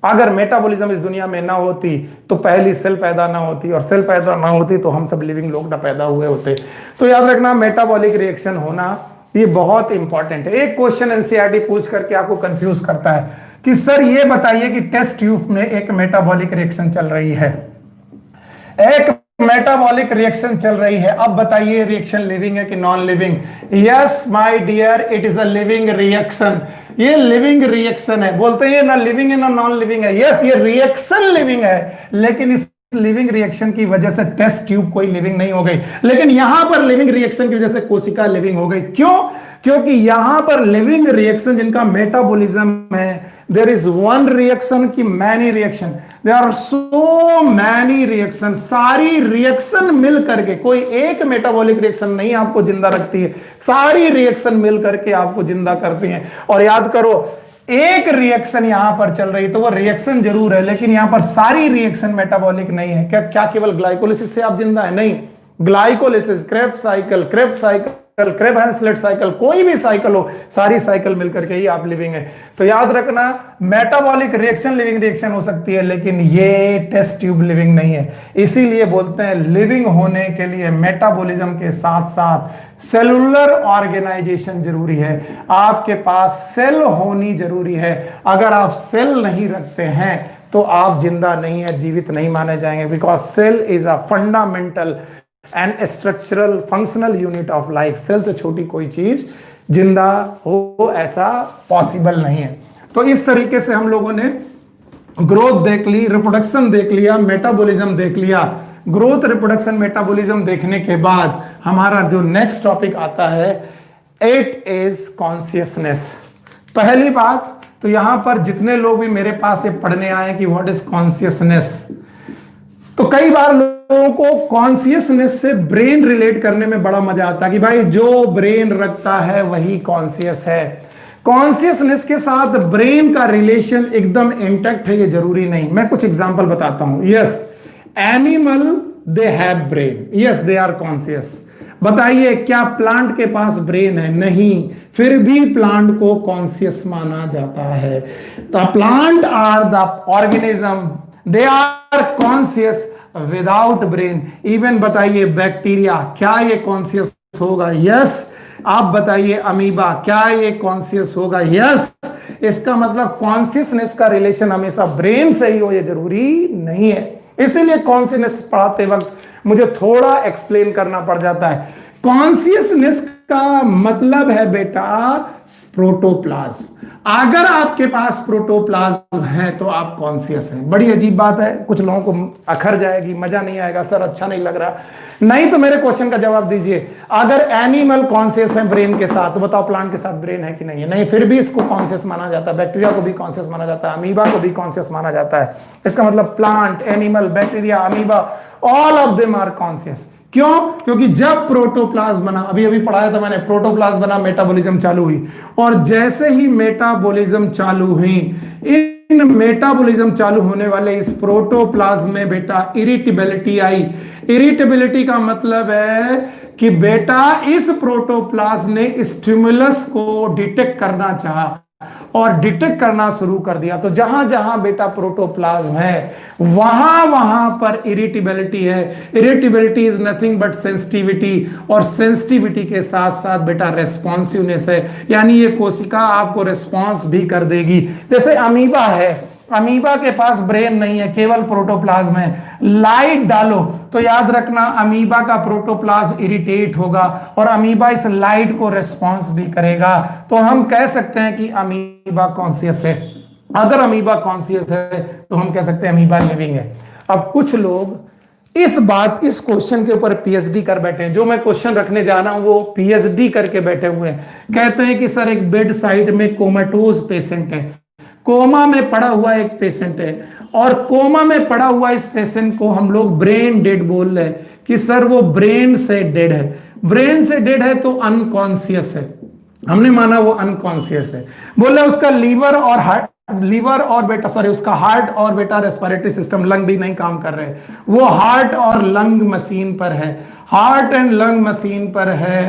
अगर मेटाबॉलिज्म इस दुनिया में ना होती तो पहली सेल पैदा ना होती, और सेल पैदा ना होती तो हम सब लिविंग लोग ना पैदा हुए होते। तो याद रखना मेटाबॉलिक रिएक्शन होना ये बहुत इंपॉर्टेंट है। एक क्वेश्चन एनसीईआरटी पूछ करके आपको कंफ्यूज करता है कि सर ये बताइए कि टेस्ट ट्यूब में एक मेटाबॉलिक रिएक्शन चल रही है, एक मेटाबॉलिक रिएक्शन चल रही है, अब बताइए रिएक्शन लिविंग है कि non living? Yes my dear, it is a living reaction. ये लिविंग रिएक्शन है। बोलते हैं ना लिविंग है ना नॉन लिविंग है। यस ये रिएक्शन लिविंग है, लेकिन इस लिविंग रिएक्शन की वजह से टेस्ट ट्यूब कोई लिविंग नहीं हो गई, लेकिन यहां पर लिविंग रिएक्शन की वजह से कोशिका लिविंग हो गई। क्यों? क्योंकि यहां पर लिविंग रिएक्शन जिनका मेटाबॉलिज्म है, देयर इज वन रिएक्शन की many reaction, there are so many reaction, सारी रिएक्शन मिल करके, कोई एक मेटाबॉलिक रिएक्शन नहीं आपको जिंदा रखती है, सारी रिएक्शन मिल करके आपको जिंदा करती हैं। और याद करो, एक रिएक्शन यहां पर चल रही तो वो रिएक्शन जरूर है, लेकिन यहां पर सारी रिएक्शन मेटाबॉलिक नहीं है। क्या क्या केवल ग्लाइकोलिसिस से आप जिंदा है? नहीं, glycolysis, Krebs cycle, Krebs Henseleit cycle, कोई भी साइकिल हो, सारी साइकिल मिलकर के ही आप लिविंग है। तो याद रखना, मेटाबॉलिक रिएक्शन लिविंग रिएक्शन हो सकती है, लेकिन ये टेस्ट ट्यूब लिविंग नहीं है। इसीलिए बोलते हैं लिविंग होने के लिए मेटाबॉलिज्म के साथ साथ सेलुलर ऑर्गेनाइजेशन जरूरी है, आपके पास सेल होनी जरूरी है। अगर आप सेल नहीं रखते हैं तो आप जिंदा नहीं है, जीवित नहीं माने जाएंगे, because cell is a fundamental and structural functional unit of life. Cell से छोटी कोई चीज जिंदा हो ऐसा पॉसिबल नहीं है। तो इस तरीके से हम लोगों ने ग्रोथ देख ली, रिप्रोडक्शन देख लिया, मेटाबॉलिज्म देख लिया। ग्रोथ, रिप्रोडक्शन, मेटाबॉलिज्म देखने के बाद हमारा जो नेक्स्ट टॉपिक आता है, इट इज कॉन्शियसनेस। पहली बात तो यहां पर जितने लोग भी मेरे पास ये पढ़ने आए कि व्हाट इज कॉन्शियसनेस, तो कई बार लोगों को कॉन्शियसनेस से ब्रेन रिलेट करने में बड़ा मजा आता है कि भाई जो ब्रेन रखता है वही कॉन्शियस है। कॉन्शियसनेस के साथ ब्रेन का रिलेशन एकदम इंटैक्ट है, ये जरूरी नहीं। मैं कुछ एग्जांपल बताता हूं। Yes, animal they have brain, yes they are conscious. बताइए क्या प्लांट के पास ब्रेन है? नहीं, फिर भी प्लांट को कॉन्शियस माना जाता है। The plant are the organism, they are conscious without brain. Even बताइए बैक्टीरिया, क्या ये कॉन्शियस होगा? यस। आप बताइए अमीबा, क्या ये कॉन्शियस होगा? यस। इसका मतलब कॉन्शियसनेस का रिलेशन हमेशा ब्रेन से ही हो, ये जरूरी नहीं है। इसीलिए कॉन्शियसनेस पढ़ाते वक्त मुझे थोड़ा एक्सप्लेन करना पड़ जाता है। कॉन्शियसनेस का मतलब है बेटा प्रोटोप्लाज्म। अगर आपके पास प्रोटोप्लाज्म है तो आप कॉन्शियस हैं। बड़ी अजीब बात है, कुछ लोगों को अखर जाएगी, मजा नहीं आएगा, सर अच्छा नहीं लग रहा। नहीं तो मेरे क्वेश्चन का जवाब दीजिए, अगर एनिमल कॉन्शियस है ब्रेन के साथ, तो बताओ प्लांट के साथ ब्रेन है कि नहीं है? नहीं, फिर भी इसको कॉन्शियस माना जाता है। बैक्टीरिया को भी कॉन्शियस माना जाता है, अमीबा को भी कॉन्शियस माना जाता है। इसका मतलब plant, animal, bacteria, amoeba, all of them are conscious. क्यों? क्योंकि जब प्रोटोप्लाज्म बना, अभी अभी पढ़ाया था मैंने, प्रोटोप्लाज्म बना, मेटाबॉलिज्म चालू हुई, और जैसे ही मेटाबॉलिज्म चालू हुई, इन मेटाबॉलिज्म चालू होने वाले इस प्रोटोप्लाज्म में बेटा इरिटेबिलिटी आई। इरिटेबिलिटी का मतलब है कि बेटा इस प्रोटोप्लाज्म ने स्टिमुलस को डिटेक्ट करना चाहा और डिटेक्ट करना शुरू कर दिया। तो जहां जहां बेटा प्रोटोप्लाज्म है वहां वहां पर इरिटेबिलिटी है। Irritability is nothing but sensitivity, और सेंसिटिविटी के साथ साथ बेटा रेस्पॉन्सिवनेस है, यानी ये कोशिका आपको रेस्पॉन्स भी कर देगी। जैसे अमीबा है, अमीबा के पास ब्रेन नहीं है, केवल प्रोटोप्लाज्म है। लाइट डालो तो याद रखना अमीबा का प्रोटोप्लाज्म इरिटेट होगा और अमीबा इस लाइट को रेस्पॉन्स भी करेगा। तो हम कह सकते हैं कि अमीबा कॉन्शियस है। अगर अमीबा कॉन्शियस है तो हम कह सकते हैं अमीबा लिविंग है। अब कुछ लोग इस क्वेश्चन के ऊपर पीएचडी कर बैठे हैं। जो मैं क्वेश्चन रखने जा रहा हूं वो पीएचडी करके बैठे हुए हैं। कहते हैं कि सर एक बेड साइड में कोमेटोज पेशेंट है, कोमा में पड़ा हुआ एक पेशेंट है, और कोमा में पड़ा हुआ इस पेशेंट को हम लोग ब्रेन डेड बोल रहे हैं कि सर वो ब्रेन से डेड है। ब्रेन से डेड है तो अनकॉन्शियस है, हमने माना वो अनकॉन्शियस है। बोले उसका लीवर और बेटा रेस्पिरेटरी सिस्टम, लंग भी नहीं काम कर रहे, वो हार्ट और लंग मशीन पर है, हार्ट एंड लंग मशीन पर है।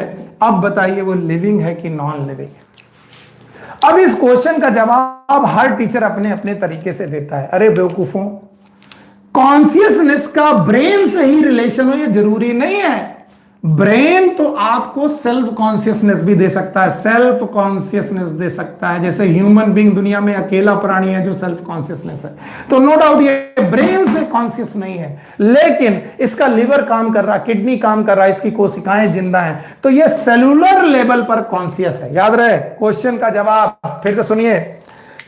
अब बताइए वो लिविंग है कि नॉन लिविंग? अब इस क्वेश्चन का जवाब हर टीचर अपने अपने तरीके से देता है। अरे बेवकूफों, कॉन्शियसनेस का ब्रेन से ही रिलेशन हो ये जरूरी नहीं है। ब्रेन तो आपको सेल्फ कॉन्शियसनेस भी दे सकता है, सेल्फ कॉन्शियसनेस दे सकता है। जैसे ह्यूमन बीइंग दुनिया में अकेला प्राणी है जो सेल्फ कॉन्शियसनेस है, तो नो डाउट ये ब्रेन से कॉन्शियस नहीं है, लेकिन इसका लिवर काम कर रहा है, किडनी काम कर रहा है, इसकी कोशिकाएं जिंदा हैं, तो ये सेलुलर लेवल पर कॉन्शियस है। याद रहे क्वेश्चन का जवाब फिर से सुनिए,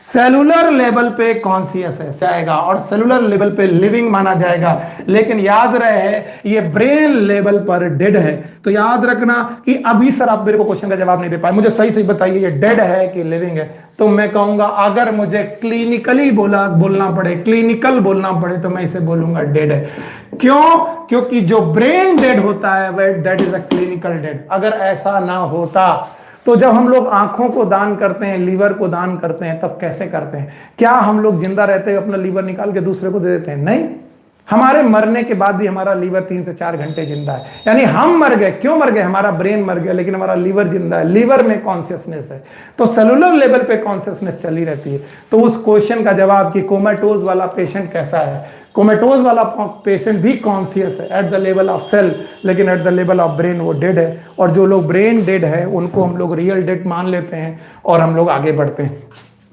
सेलुलर लेवल पे कॉन्शियस है जाएगा और सेलुलर लेवल पे लिविंग माना जाएगा, लेकिन याद रहे ये ब्रेन लेवल पर डेड है। तो याद रखना कि अभी सर आप मेरे को क्वेश्चन का जवाब नहीं दे पाए, मुझे सही सही बताइए ये डेड है कि लिविंग है। तो मैं कहूंगा अगर मुझे क्लिनिकली बोलना पड़े, क्लिनिकल बोलना पड़े, तो मैं इसे बोलूंगा डेड है। क्यों? क्योंकि जो ब्रेन डेड होता है that is a clinical dead. अगर ऐसा ना होता तो जब हम लोग आंखों को दान करते हैं, लीवर को दान करते हैं, तब कैसे करते हैं? क्या हम लोग जिंदा रहते हैं अपना लीवर निकाल के दूसरे को दे देते हैं? नहीं, हमारे मरने के बाद भी हमारा लीवर 3 से 4 घंटे जिंदा है। यानी हम मर गए, क्यों मर गए? हमारा ब्रेन मर गया, लेकिन हमारा लीवर जिंदा है, लीवर में कॉन्शियसनेस है। तो सेलुलर लेवल पे कॉन्शियसनेस चली रहती है। तो उस क्वेश्चन का जवाब कि कोमेटोज वाला पेशेंट कैसा है, कोमेटोज वाला पेशेंट भी कॉन्शियस है at the level of cell, लेकिन at the level of brain वो डेड है। और जो लोग ब्रेन डेड है उनको हम लोग रियल डेड मान लेते हैं और हम लोग आगे बढ़ते हैं।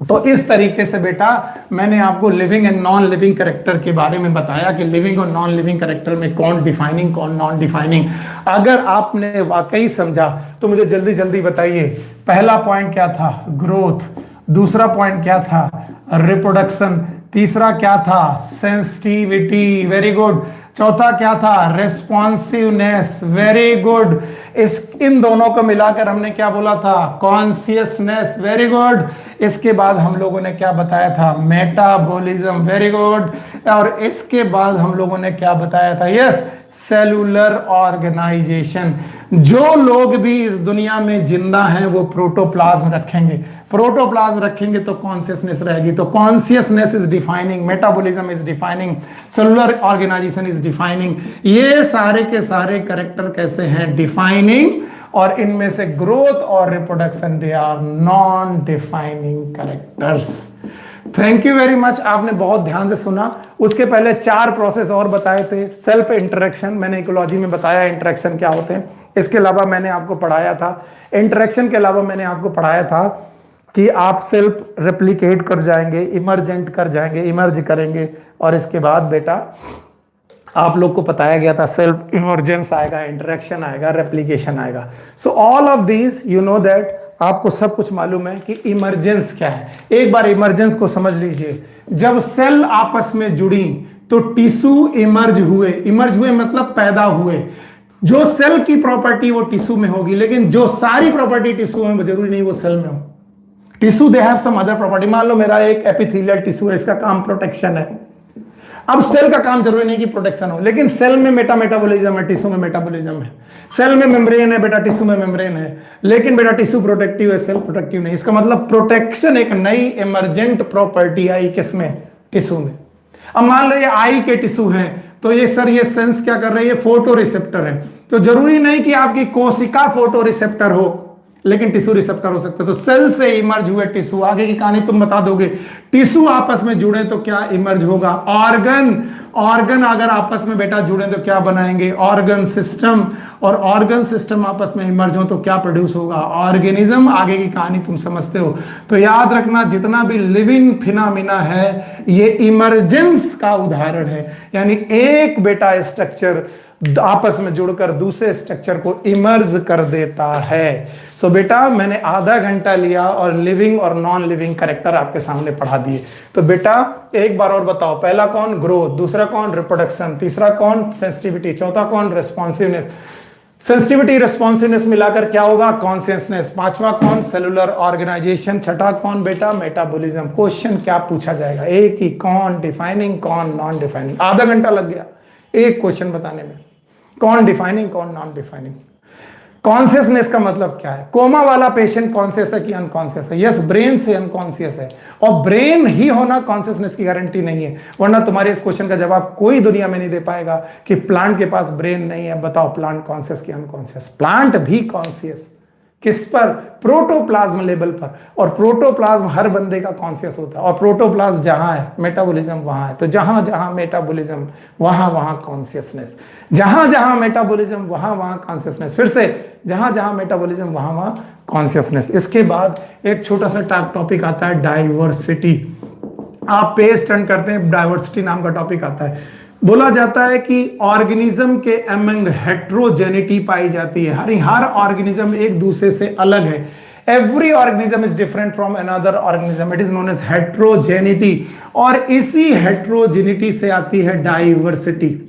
तो इस तरीके से बेटा मैंने आपको living and non living character के बारे में बताया कि लिविंग और नॉन लिविंग कैरेक्टर में कौन डिफाइनिंग कौन नॉन डिफाइनिंग। अगर आपने वाकई समझा तो मुझे जल्दी जल्दी बताइए, पहला पॉइंट क्या था? ग्रोथ। दूसरा पॉइंट क्या था? रिप्रोडक्शन। तीसरा क्या था? Sensitivity, very good. चौथा क्या था? Responsiveness, very good. इन दोनों को मिलाकर हमने क्या बोला था? Consciousness, very good. इसके बाद हम लोगों ने क्या बताया था? Metabolism, very good. और इसके बाद हम लोगों ने क्या बताया था? Yes, cellular organisation. जो लोग भी इस दुनिया में जिंदा हैं वो प्रोटोप्लाज्म रखेंगे, प्रोटोप्लाज्म रखेंगे तो कॉन्शियसनेस रहेगी। तो consciousness is defining, metabolism is defining, cellular organisation is defining. ये सारे के सारे कैरेक्टर कैसे हैं? डिफाइनिंग। और इनमें से ग्रोथ और reproduction they are non defining characters. Thank you very much, आपने बहुत ध्यान से सुना। उसके पहले 4 प्रोसेस और बताए थे। सेल्फ इंटरेक्शन, मैंने इकोलॉजी में बताया इंटरेक्शन क्या होते हैं। इसके अलावा मैंने आपको पढ़ाया था, इंटरेक्शन के अलावा मैंने आपको पढ़ाया था कि आप सेल्फ रेप्लिकेट कर जाएंगे, इमर्जेंट कर जाएंगे, इमर्ज करेंगे। और इसके बाद बेटा आप लोग को बताया गया था सेल्फ इमर्जेंस आएगा, इंटरेक्शन आएगा, रेप्लिकेशन आएगा। So all of these you know that, आपको सब कुछ मालूम है कि इमर्जेंस क्या है। एक बार इमर्जेंस को समझ लीजिए। जब सेल आपस में जुड़ी तो टिश्यू इमर्ज हुए। इमर्ज हुए मतलब पैदा हुए। जो सेल की प्रॉपर्टी वो टिश्यू में होगी, लेकिन जो सारी प्रॉपर्टी टिश्यू में, जरूरी नहीं वो सेल में हो। Tissue they have some other property. मान लो मेरा एक एपिथेलियल टिश्यू है, इसका काम प्रोटेक्शन है। अब सेल का काम जरूरी नहीं कि प्रोटेक्शन हो, लेकिन सेल में मेटाबॉलिज्म है, टिश्यू में मेटाबॉलिज्म है। सेल में मेम्ब्रेन है बेटा, टिश्यू में मेम्ब्रेन है। लेकिन बेटा टिश्यू प्रोटेक्टिव है, सेल प्रोटेक्टिव नहीं। इसका मतलब प्रोटेक्शन एक नई इमर्जेंट प्रॉपर्टी आई किसमें? टिश्यू में। अब मान लो ये आई के टिश्यू है, तो ये सर ये सेंस क्या कर रही है? फोटो रिसेप्टर है। तो जरूरी नहीं कि आपकी कोशिका फोटो रिसेप्टर हो, लेकिन टिश्यू रिसेप्टर हो सकते। तो सेल से इमर्ज हुए टिश्यू, आगे की कहानी तुम बता दोगे। टिश्यू आपस में जुड़े तो क्या इमर्ज होगा? ऑर्गन। ऑर्गन अगर आपस में बेटा जुड़े तो क्या बनाएंगे? Organ system. और ऑर्गन सिस्टम आपस में इमर्ज हो तो क्या प्रोड्यूस होगा? ऑर्गेनिज्म। आगे की कहानी तुम समझते हो। तो याद रखना, जितना भी लिविंग फिनोमेना है ये इमरजेंस का उदाहरण है। यानी एक बेटा स्ट्रक्चर आपस में जुड़कर दूसरे स्ट्रक्चर को इमर्ज कर देता है। सो बेटा मैंने आधा घंटा लिया और लिविंग और नॉन लिविंग कैरेक्टर आपके सामने पढ़ा दिए। तो बेटा एक बार और बताओ, पहला कौन? ग्रोथ। दूसरा कौन? रिप्रोडक्शन। तीसरा कौन? सेंसिटिविटी। चौथा कौन? रेस्पॉन्सिवनेस। सेंसिटिविटी रेस्पॉन्सिवनेस मिलाकर क्या होगा? कॉन्शियसनेस। पांचवा कौन? Cellular organisation. छठा कौन बेटा? मेटाबॉलिज्म। क्वेश्चन क्या पूछा जाएगा? एक ही, कौन डिफाइनिंग कौन नॉन डिफाइनिंग। आधा घंटा लग गया एक क्वेश्चन बताने में। कौन डिफाइनिंग कौन नॉन डिफाइनिंग। कॉन्शियसनेस का मतलब क्या है? कोमा वाला पेशेंट कॉन्शियस है कि अनकॉन्शियस है? यस, ब्रेन से अनकॉन्शियस है। और ब्रेन ही होना कॉन्शियसनेस की गारंटी नहीं है, वरना तुम्हारे इस क्वेश्चन का जवाब कोई दुनिया में नहीं दे पाएगा कि प्लांट के पास ब्रेन नहीं है। बताओ प्लांट कॉन्शियस की अनकॉन्शियस? प्लांट भी कॉन्शियस। किस पर? प्रोटोप्लाज्म लेवल पर। और प्रोटोप्लाज्म हर बंदे का कॉन्शियस होता है। और प्रोटोप्लाज्म जहां है मेटाबॉलिज्म वहां है। तो जहां जहां मेटाबॉलिज्म वहां वहां कॉन्शियसनेस। जहां जहां मेटाबॉलिज्म वहां वहां कॉन्शियसनेस। फिर से, जहां जहां मेटाबॉलिज्म वहां वहां कॉन्शियसनेस। इसके बाद एक छोटा सा टॉपिक आता है डाइवर्सिटी। आप पेज टर्न करते हैं, डाइवर्सिटी नाम का टॉपिक आता है। बोला जाता है कि ऑर्गेनिज्म के अमंग हेट्रोजेनिटी पाई जाती है। हर ऑर्गेनिज्म एक दूसरे से अलग है। Every organism is different from another organism, it is known as heterogeneity. और इसी हेट्रोजेनिटी से आती है डाइवर्सिटी।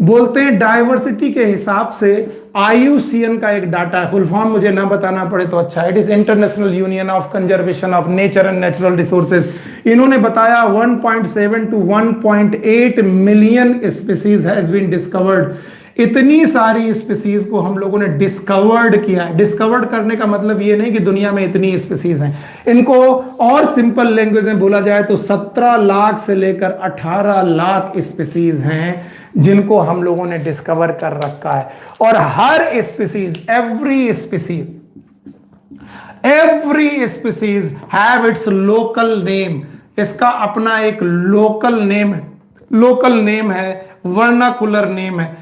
बोलते हैं डाइवर्सिटी के हिसाब से IUCN का एक डाटा है, फुल फॉर्म मुझे ना बताना पड़े तो अच्छा, it is international union of conservation of nature and natural resources. इन्होंने बताया 1.7 to 1.8 million species has been discovered. इतनी सारी स्पीसीज को हम लोगों ने डिस्कवर्ड किया है। डिस्कवर्ड करने का मतलब ये नहीं कि दुनिया में इतनी स्पीसीज हैं, इनको और सिंपल लैंग्वेज में बोला जाए तो 17 लाख से लेकर 18 लाख स्पीसीज हैं जिनको हम लोगों ने डिस्कवर कर रखा है। और हर species, every species have its local name. इसका अपना एक लोकल नेम है, वर्नाकुलर नेम है।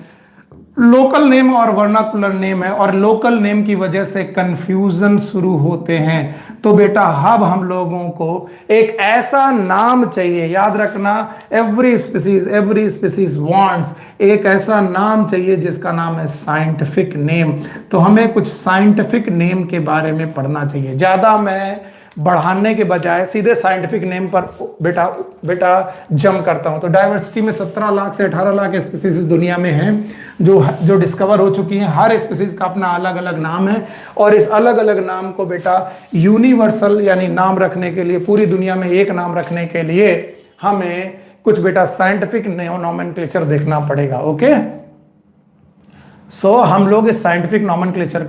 लोकल नेम और वर्नाकुलर नेम है, और लोकल नेम की वजह से कंफ्यूजन शुरू होते हैं। तो बेटा अब हम लोगों को एक ऐसा नाम चाहिए, याद रखना, एवरी स्पीसीज वांट्स एक ऐसा नाम चाहिए जिसका नाम है साइंटिफिक नेम। तो हमें कुछ साइंटिफिक नेम के बारे में पढ़ना चाहिए। ज्यादा मैं बढ़ाने के बजाय सीधे साइंटिफिक नेम पर बेटा जम करता हूं। तो डाइवर्सिटी में 17 लाख से 18 लाख स्पीसीज दुनिया में हैं जो डिस्कवर हो चुकी हैं। हर स्पीसीज का अपना अलग अलग नाम है, और इस अलग अलग नाम को बेटा यूनिवर्सल यानी नाम रखने के लिए, पूरी दुनिया में एक नाम रखने के लिए हमें कुछ बेटा साइंटिफिक नोमेनक्लेचर देखना पड़ेगा। ओके, सो हम लोग इस साइंटिफिक नोमेनक्लेचर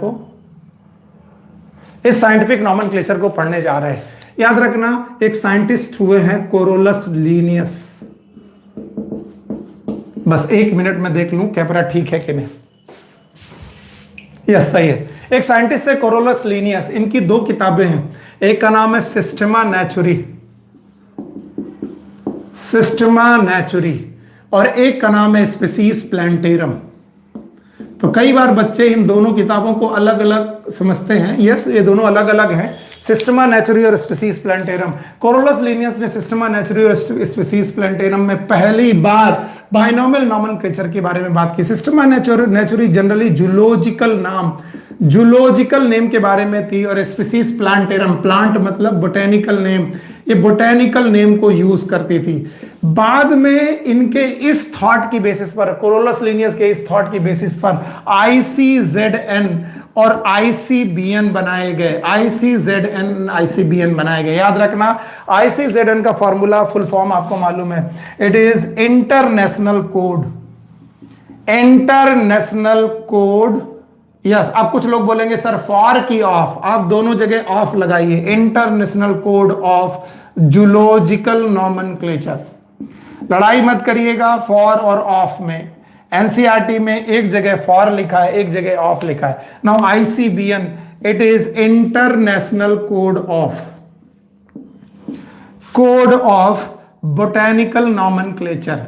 को पढ़ने जा रहे हैं। याद रखना, एक साइंटिस्ट हुए हैं कोरोलस लीनियस। बस 1 मिनट में देख लूं कैमरा ठीक है कि नहीं। यस, सही है। एक साइंटिस्ट है कोरोलस लीनियस। इनकी 2 किताबें हैं, एक का नाम है सिस्टमा नेचुरी और एक का नाम है स्पीसीज प्लांटेरम। तो कई बार बच्चे इन दोनों किताबों को अलग अलग समझते हैं। यस, ये दोनों अलग अलग हैं, सिस्टमा नेचुरी और स्पीसीज प्लांटेरम। कोरोलस लीनियस ने सिस्टमा नेचुरी और स्पीसीज प्लांटेरम में पहली बार बाइनोमियल नोमेनक्लेचर के बारे में बात की। सिस्टमा नेचुरी जनरली जूलॉजिकल नेम के बारे में थी, और स्पीसीज प्लांटेरम, प्लांट मतलब बोटेनिकल नेम, ये बोटेनिकल नेम को यूज करती थी। बाद में इनके इस थॉट की बेसिस पर, कोरोलस लीनियस के इस थॉट की बेसिस पर ICZN और ICBN बनाए गए। ICZN बनाए गए। याद रखना, ICZN का फॉर्मूला, फुल फॉर्म आपको मालूम है, it is international code. Yes, अब कुछ लोग बोलेंगे सर फॉर की ऑफ, आप दोनों जगह ऑफ लगाइए। International code of zoological nomenclature. लड़ाई मत करिएगा फॉर और ऑफ में। NCERT में एक जगह फॉर लिखा है, एक जगह ऑफ लिखा है। Now ICBN, it is international code of botanical nomenclature.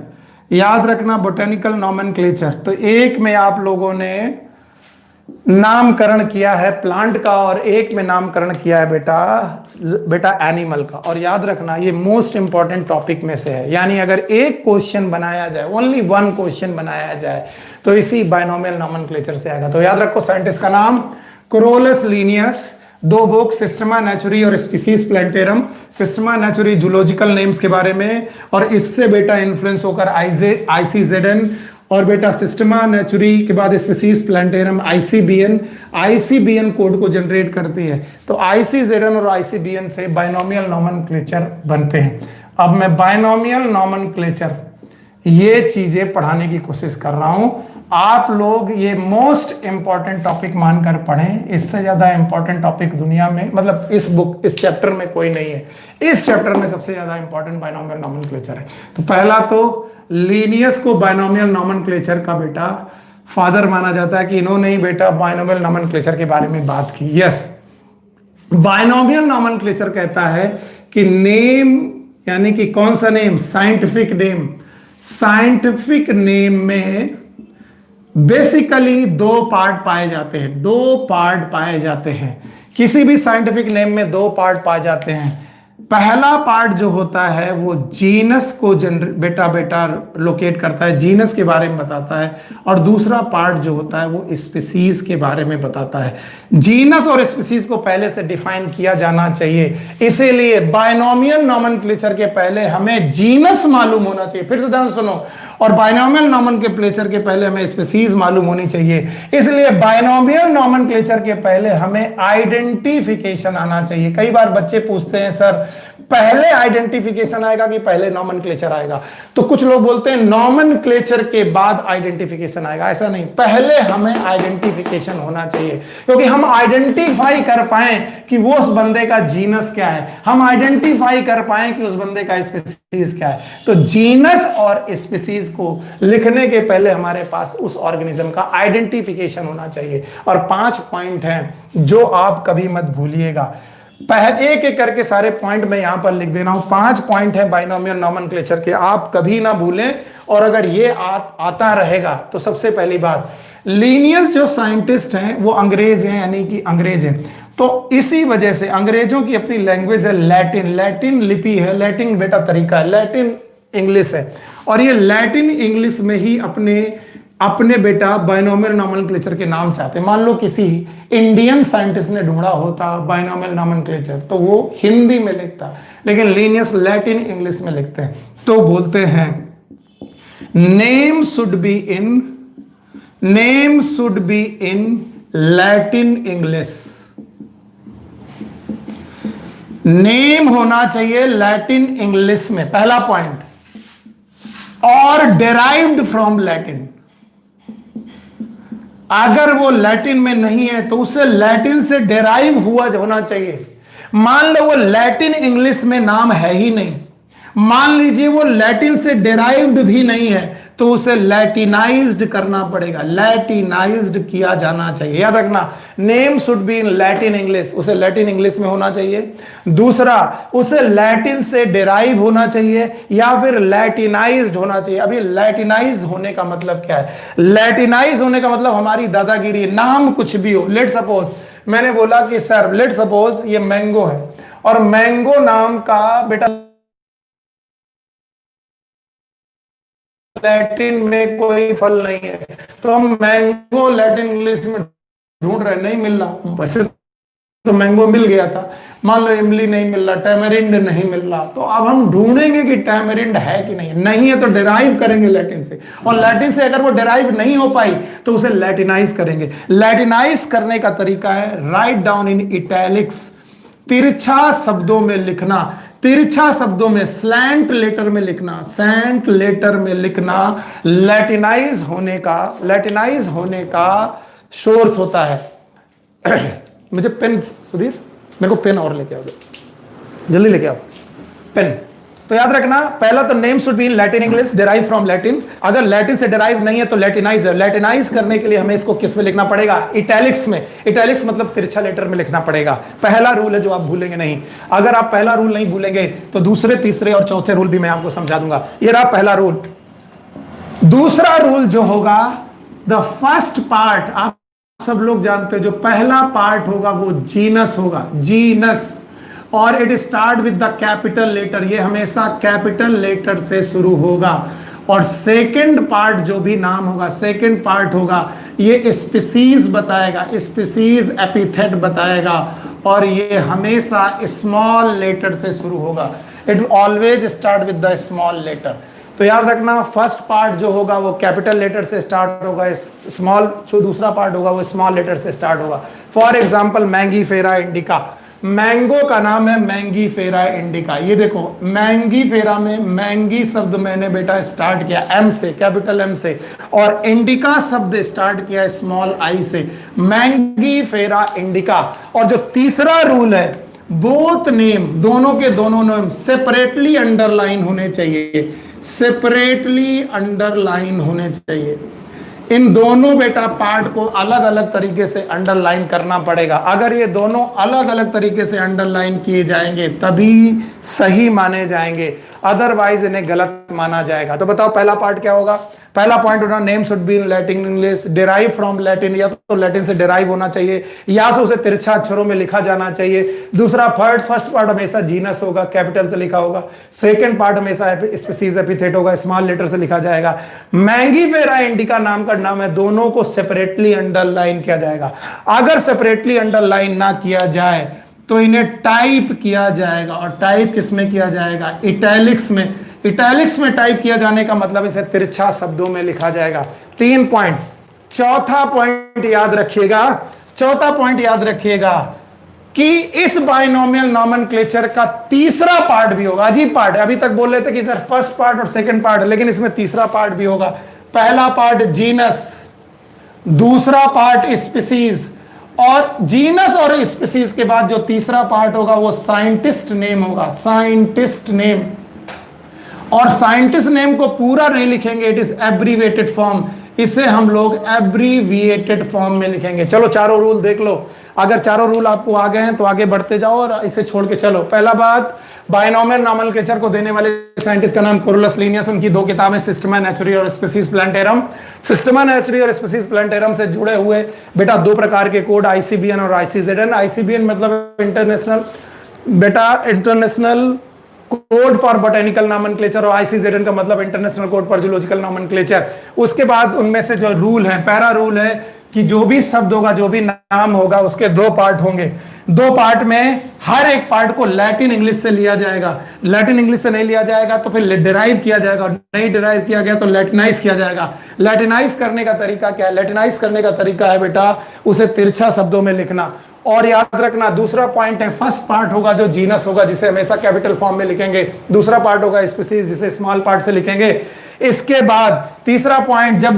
याद रखना, बोटेनिकल नोमेनक्लेचर। तो एक में आप लोगों ने नामकरण किया है प्लांट का, और एक में नामकरण किया है बेटा एनिमल का। और याद रखना, ये मोस्ट इंपॉर्टेंट टॉपिक में से है, यानी अगर एक क्वेश्चन बनाया जाए, ओनली 1 क्वेश्चन बनाया जाए, तो इसी बाइनोमियल नोमेनक्लेचर से आएगा। तो याद रखो, साइंटिस्ट का नाम कोरोलस लीनियस, 2 बुक सिस्टमा नेचुरी और species plantarum. Systema नेचुरी zoological names के बारे में, और इससे बेटा इन्फ्लुएंस होकर ICZN, और बेटा सिस्टमा नेचुरी के बाद स्पीसीज प्लांटेरम ICBN कोड को जनरेट करती है। तो ICZN और ICBN से बाइनोमियल नोमेनक्लेचर बनते हैं। अब मैं बाइनोमियल नोमेनक्लेचर ये चीजें पढ़ाने की कोशिश कर रहा हूं। आप लोग ये मोस्ट इंपॉर्टेंट टॉपिक मानकर पढ़ें। इससे ज्यादा इंपॉर्टेंट टॉपिक दुनिया में, मतलब इस चैप्टर में कोई नहीं है। इस चैप्टर में सबसे ज्यादा इंपॉर्टेंट बाइनोमियल नोमेनक्लेचर है। तो पहला तो लीनियस को बाइनोमियल नोमेनक्लेचर का बेटा फादर माना जाता है, कि इन्होंने ही बेटा बाइनोमियल नोमेनक्लेचर के बारे में बात की। यस, बाइनोमियल नोमेनक्लेचर कहता है कि नेम, यानी कि कौन सा नेम, साइंटिफिक नेम में बेसिकली 2 पार्ट पाए जाते हैं। किसी भी साइंटिफिक नेम में 2 पार्ट पाए जाते हैं। पहला पार्ट जो होता है वो जीनस को बेटा लोकेट करता है, जीनस के बारे में बताता है, और दूसरा पार्ट जो होता है वो स्पीसीज के बारे में बताता है। जीनस और स्पीसीज को पहले से डिफाइन किया जाना चाहिए, इसीलिए बायनोमियल नॉमेनक्लेचर के पहले हमें जीनस मालूम होना चाहिए। फिर से ध्यान सुनो, और बायनोमियल नॉमेनक्लेचर के पहले हमें स्पीसीज मालूम होनी चाहिए, इसलिए बायनोमियल नॉमेनक्लेचर के पहले हमें आइडेंटिफिकेशन आना चाहिए। कई बार बच्चे पूछते हैं सर पहले आइडेंटिफिकेशन आएगा कि पहले नॉमेनक्लेचर आएगा, तो कुछ लोग बोलते हैं नॉमेनक्लेचर के बाद आइडेंटिफिकेशन आएगा। ऐसा नहीं, पहले हमें आइडेंटिफिकेशन होना चाहिए, क्योंकि हम आइडेंटिफाई कर पाए कि वो उस बंदे का जीनस क्या है, हम आइडेंटिफाई कर पाए कि उस बंदे का स्पीसीज क्या है। तो जीनस और स्पीसीज को लिखने के पहले हमारे पास उस ऑर्गेनिज्म का आइडेंटिफिकेशन होना चाहिए। और 5 पॉइंट हैं जो आप कभी मत भूलिएगा। पहले एक एक करके सारे पॉइंट मैं यहां पर लिख दे रहा हूं। 5 पॉइंट है बाइनोमियल नॉमेनक्लेचर के, आप कभी ना भूलें। और अगर ये आता रहेगा तो सबसे पहली बात, लीनियस जो साइंटिस्ट हैं वो अंग्रेज हैं, यानी कि अंग्रेज हैं, तो इसी वजह से अंग्रेजों की अपनी लैंग्वेज है लैटिन, लैटिन लिपि है, लैटिन बेटा तरीका है, लैटिन इंग्लिश है, और ये लैटिन इंग्लिश में ही अपने बेटा बाइनोमियल नॉमेनक्लेचर के नाम चाहते हैं। मान लो किसी इंडियन साइंटिस्ट ने ढूंढा होता बाइनोमियल नॉमेनक्लेचर, तो वो हिंदी में लिखता, लेकिन लीनियस लैटिन इंग्लिश में लिखते हैं। तो बोलते हैं name should be in Latin English, name होना चाहिए लैटिन इंग्लिश में, पहला पॉइंट, और डेराइव्ड फ्रॉम लैटिन। अगर वो लैटिन में नहीं है तो उसे लैटिन से डेराइव हुआ होना चाहिए। मान लो वो लैटिन इंग्लिश में नाम है ही नहीं, मान लीजिए वो लैटिन से डेराइव्ड भी नहीं है, तो उसे लैटिनाइज्ड करना पड़ेगा, लैटिनाइज्ड किया जाना चाहिए। याद रखना, name should be in Latin English, उसे लैटिन इंग्लिश में होना चाहिए। दूसरा, उसे लैटिन से डेराइव होना चाहिए या फिर लैटिनाइज्ड होना चाहिए। अभी लैटिनाइज होने का मतलब क्या है? लैटिनाइज होने का मतलब हमारी दादागिरी, नाम कुछ भी हो। लेट सपोज मैंने बोला कि सर लेट सपोज ये मैंगो है, और मैंगो नाम का बेटा लैटिन में कोई फल नहीं है, तो हम मैंगो लैटिन इंग्लिश में ढूंढ रहे, नहीं मिल रहा। वैसे तो मैंगो मिल गया था, मान लो इमली नहीं मिल रहा, टैमरिंड नहीं मिल रहा, तो अब हम ढूंढेंगे कि टैमरिंड है कि नहीं, नहीं है तो डेराइव करेंगे लैटिन से, और लैटिन से अगर वो डेराइव नहीं हो पाई तो उसे लैटिनाइज करेंगे। लैटिनाइज करने का तरीका है राइट डाउन इन इटैलिक्स, तिरछा शब्दों में लिखना, तिरछा शब्दों में, स्लैंट लेटर में लिखना, सैंट लेटर में लिखना लैटिनाइज होने का सोर्स होता है। मुझे पेन, सुधीर मेरे को पेन और लेके आओ, जल्दी लेके आओ पेन। तो याद रखना, पहला तो name should be in Latin English, derive from Latin. अगर लैटिन से डेराइव नहीं है तो लैटिनाइज है। लैटिनाइज करने के लिए हमें इसको किस में लिखना पड़ेगा? इटैलिक्स में। इटैलिक्स मतलब तिरछा लेटर में लिखना पड़ेगा। पहला रूल है जो आप भूलेंगे नहीं। अगर आप पहला रूल नहीं भूलेंगे तो दूसरे, तीसरे और चौथे रूल भी मैं आपको समझा दूंगा। ये रहा पहला रूल। दूसरा रूल जो होगा, द फर्स्ट पार्ट, आप सब लोग जानते हो जो पहला पार्ट होगा वो जीनस होगा, जीनस, और it start with the capital letter, ये हमेशा कैपिटल लेटर से शुरू होगा। और सेकंड पार्ट जो भी नाम होगा, सेकंड पार्ट होगा, ये स्पीसीज बताएगा, स्पीसीज एपिथेट बताएगा, और ये हमेशा स्मॉल लेटर से शुरू होगा। It always start with the small letter. तो याद रखना, फर्स्ट पार्ट जो होगा वो कैपिटल लेटर से स्टार्ट होगा, स्मॉल जो दूसरा पार्ट होगा वो स्मॉल लेटर से स्टार्ट होगा। For example mangifera indica, mango का नाम है मैंगीफेरा इंडिका। ये देखो मैंगीफेरा में मैंगी शब्द मैंने बेटा स्टार्ट किया एम से, कैपिटल एम से, और इंडिका शब्द स्टार्ट किया स्मॉल आई से, मैंगीफेरा इंडिका। और जो तीसरा रूल है, बोथ नेम, दोनों के दोनों नेम सेपरेटली अंडरलाइन होने चाहिए, सेपरेटली अंडरलाइन होने चाहिए। इन दोनों बेटा पार्ट को अलग अलग तरीके से अंडरलाइन करना पड़ेगा। अगर ये दोनों अलग अलग तरीके से अंडरलाइन किए जाएंगे तभी सही माने जाएंगे, अदरवाइज इन्हें गलत माना जाएगा। तो बताओ पहला पार्ट क्या होगा? पहला पॉइंट होना, name should be in Latin English, derive from Latin, या तो लैटिन से डिराइव होना चाहिए या तो उसे तिरछा अक्षरों में लिखा जाना चाहिए। दूसरा, फर्स्ट पार्ट हमेशा जीनस होगा, कैपिटल से लिखा होगा। सेकंड पार्ट हमेशा स्पीसीज एपिथेट होगा, स्मॉल लेटर से लिखा जाएगा। मैंगीफेरा इंडिका नाम का नाम है, दोनों को सेपरेटली अंडरलाइन किया जाएगा। अगर सेपरेटली अंडरलाइन ना किया जाए तो इन्हें टाइप किया जाएगा, और टाइप किसमें किया जाएगा? इटैलिक्स में। इटैलिक्स में टाइप किया जाने का मतलब इसे तिरछा शब्दों में लिखा जाएगा। 3 पॉइंट। चौथा पॉइंट याद रखिएगा, चौथा पॉइंट याद रखिएगा कि इस बाइनोमियल नॉमेनक्लेचर का तीसरा पार्ट भी होगा। अजीब पार्ट है, अभी तक बोल रहे थे कि सर फर्स्ट पार्ट और सेकंड पार्ट, लेकिन इसमें तीसरा पार्ट भी होगा। पहला पार्ट जीनस, दूसरा पार्ट स्पीसीज, और जीनस और स्पीसीज के बाद जो तीसरा पार्ट होगा वो साइंटिस्ट नेम होगा, साइंटिस्ट नेम। और साइंटिस्ट नेम को पूरा नहीं लिखेंगे, इट इज एब्रीवेटेड फॉर्म, इसे हम लोग एब्रीविएटेड फॉर्म में लिखेंगे। चलो चारों रूल देख लो, अगर चारों रूल आपको आ गए हैं तो आगे बढ़ते जाओ और इसे छोड़ के चलो। पहला बात, बायनोमियल नॉमेनक्लेचर को देने वाले साइंटिस्ट का नाम कुरुलस लीनियस, उनकी 2 किताबें सिस्टमा नेचुरी और स्पीसीज प्लांटेरम। सिस्टमा नेचुरी और स्पीसीज प्लांटेरम से जुड़े हुए बेटा 2 प्रकार के कोड, आईसीबीएन और आईसीजेडएन। आईसीबीएन मतलब इंटरनेशनल, बेटा international code for botanical nomenclature, और आईसीजेडएन का मतलब international code for zoological nomenclature. उसके बाद उनमें से जो रूल है, पैरा रूल है कि जो भी शब्द होगा, जो भी नाम होगा, उसके 2 पार्ट होंगे। 2 पार्ट में हर एक पार्ट को लैटिन इंग्लिश से लिया जाएगा। लैटिन इंग्लिश से नहीं लिया जाएगा तो फिर डिराइव किया जाएगा, नहीं डिराइव किया गया तो लैटिनाइज किया जाएगा। लैटिनाइज करने का तरीका क्या है? लैटिनाइज करने का तरीका है बेटा उसे तिरछा शब्दों में लिखना। और याद रखना, दूसरा पॉइंट है, फर्स्ट पार्ट होगा जो जीनस होगा, जिसे हमेशा कैपिटल फॉर्म में लिखेंगे। दूसरा पार्ट होगा स्पीसीज, जिसे स्मॉल पार्ट से लिखेंगे। इसके बाद तीसरा पॉइंट, जब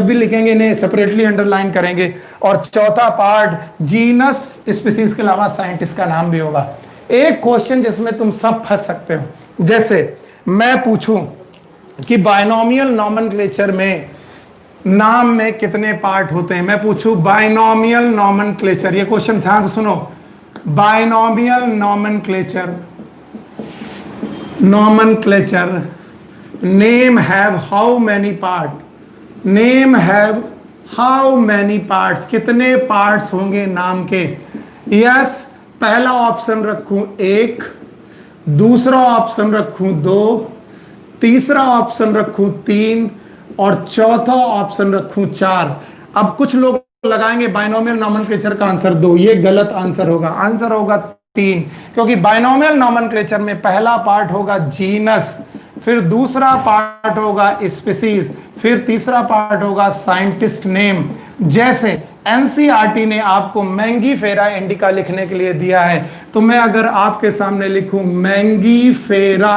भी लिखेंगे इन्हें सेपरेटली अंडरलाइन करेंगे। और चौथा पार्ट जीनस स्पीसीज के अलावा साइंटिस्ट का नाम भी होगा। एक क्वेश्चन जिसमें तुम सब फंस सकते हो, जैसे मैं पूछूं कि बायनोमियल नॉमेनक्लेचर में नाम में कितने पार्ट होते हैं। मैं पूछूं बायनोमियल नॉमेनक्लेचर, ये क्वेश्चन ध्यान से सुनो, binomial nomenclature, name have how many part, name have how many parts, कितने पार्ट्स होंगे नाम के? यस, पहला ऑप्शन रखूं 1, दूसरा ऑप्शन रखूं 2, तीसरा ऑप्शन रखूं 3 और चौथा ऑप्शन रखूं 4। अब कुछ लोग लगाएंगे बाइनोमियल नॉमेनक्लेचर का आंसर 2, ये गलत आंसर होगा। आंसर होगा 3, क्योंकि बाइनोमियल नॉमेनक्लेचर में पहला पार्ट होगा जीनस, फिर दूसरा पार्ट होगा स्पीसीज, फिर तीसरा पार्ट होगा साइंटिस्ट नेम। जैसे एनसीईआरटी ने आपको मैंगीफेरा इंडिका लिखने के लिए दिया है, तो मैं अगर आपके सामने लिखूं मैंगीफेरा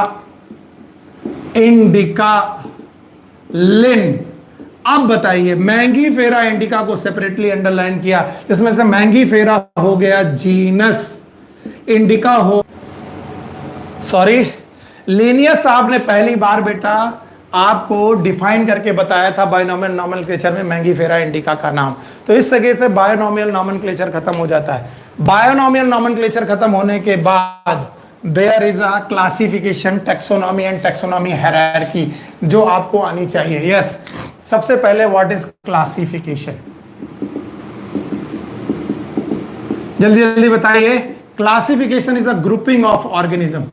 इंडिका लिन, अब बताइए, मैंगीफेरा इंडिका को सेपरेटली अंडरलाइन किया, जिसमें से मैंगीफेरा हो गया जीनस, इंडिका हो, सॉरी, लीनियस साहब ने पहली बार बेटा आपको डिफाइन करके बताया था बायनोमियल नॉमेनक्लेचर में मैंगीफेरा इंडिका का नाम। तो इस तरह से बायनोमियल नॉमेनक्लेचर खत्म हो जाता है। बायनोमियल नॉमेनक्लेचर खत्म होने के बाद there is a classification, taxonomy and taxonomy hierarchy, जो आपको आनी चाहिए। यस, सबसे पहले व्हाट इज क्लासिफिकेशन, जल्दी जल्दी बताइए। Classification is a grouping of organism.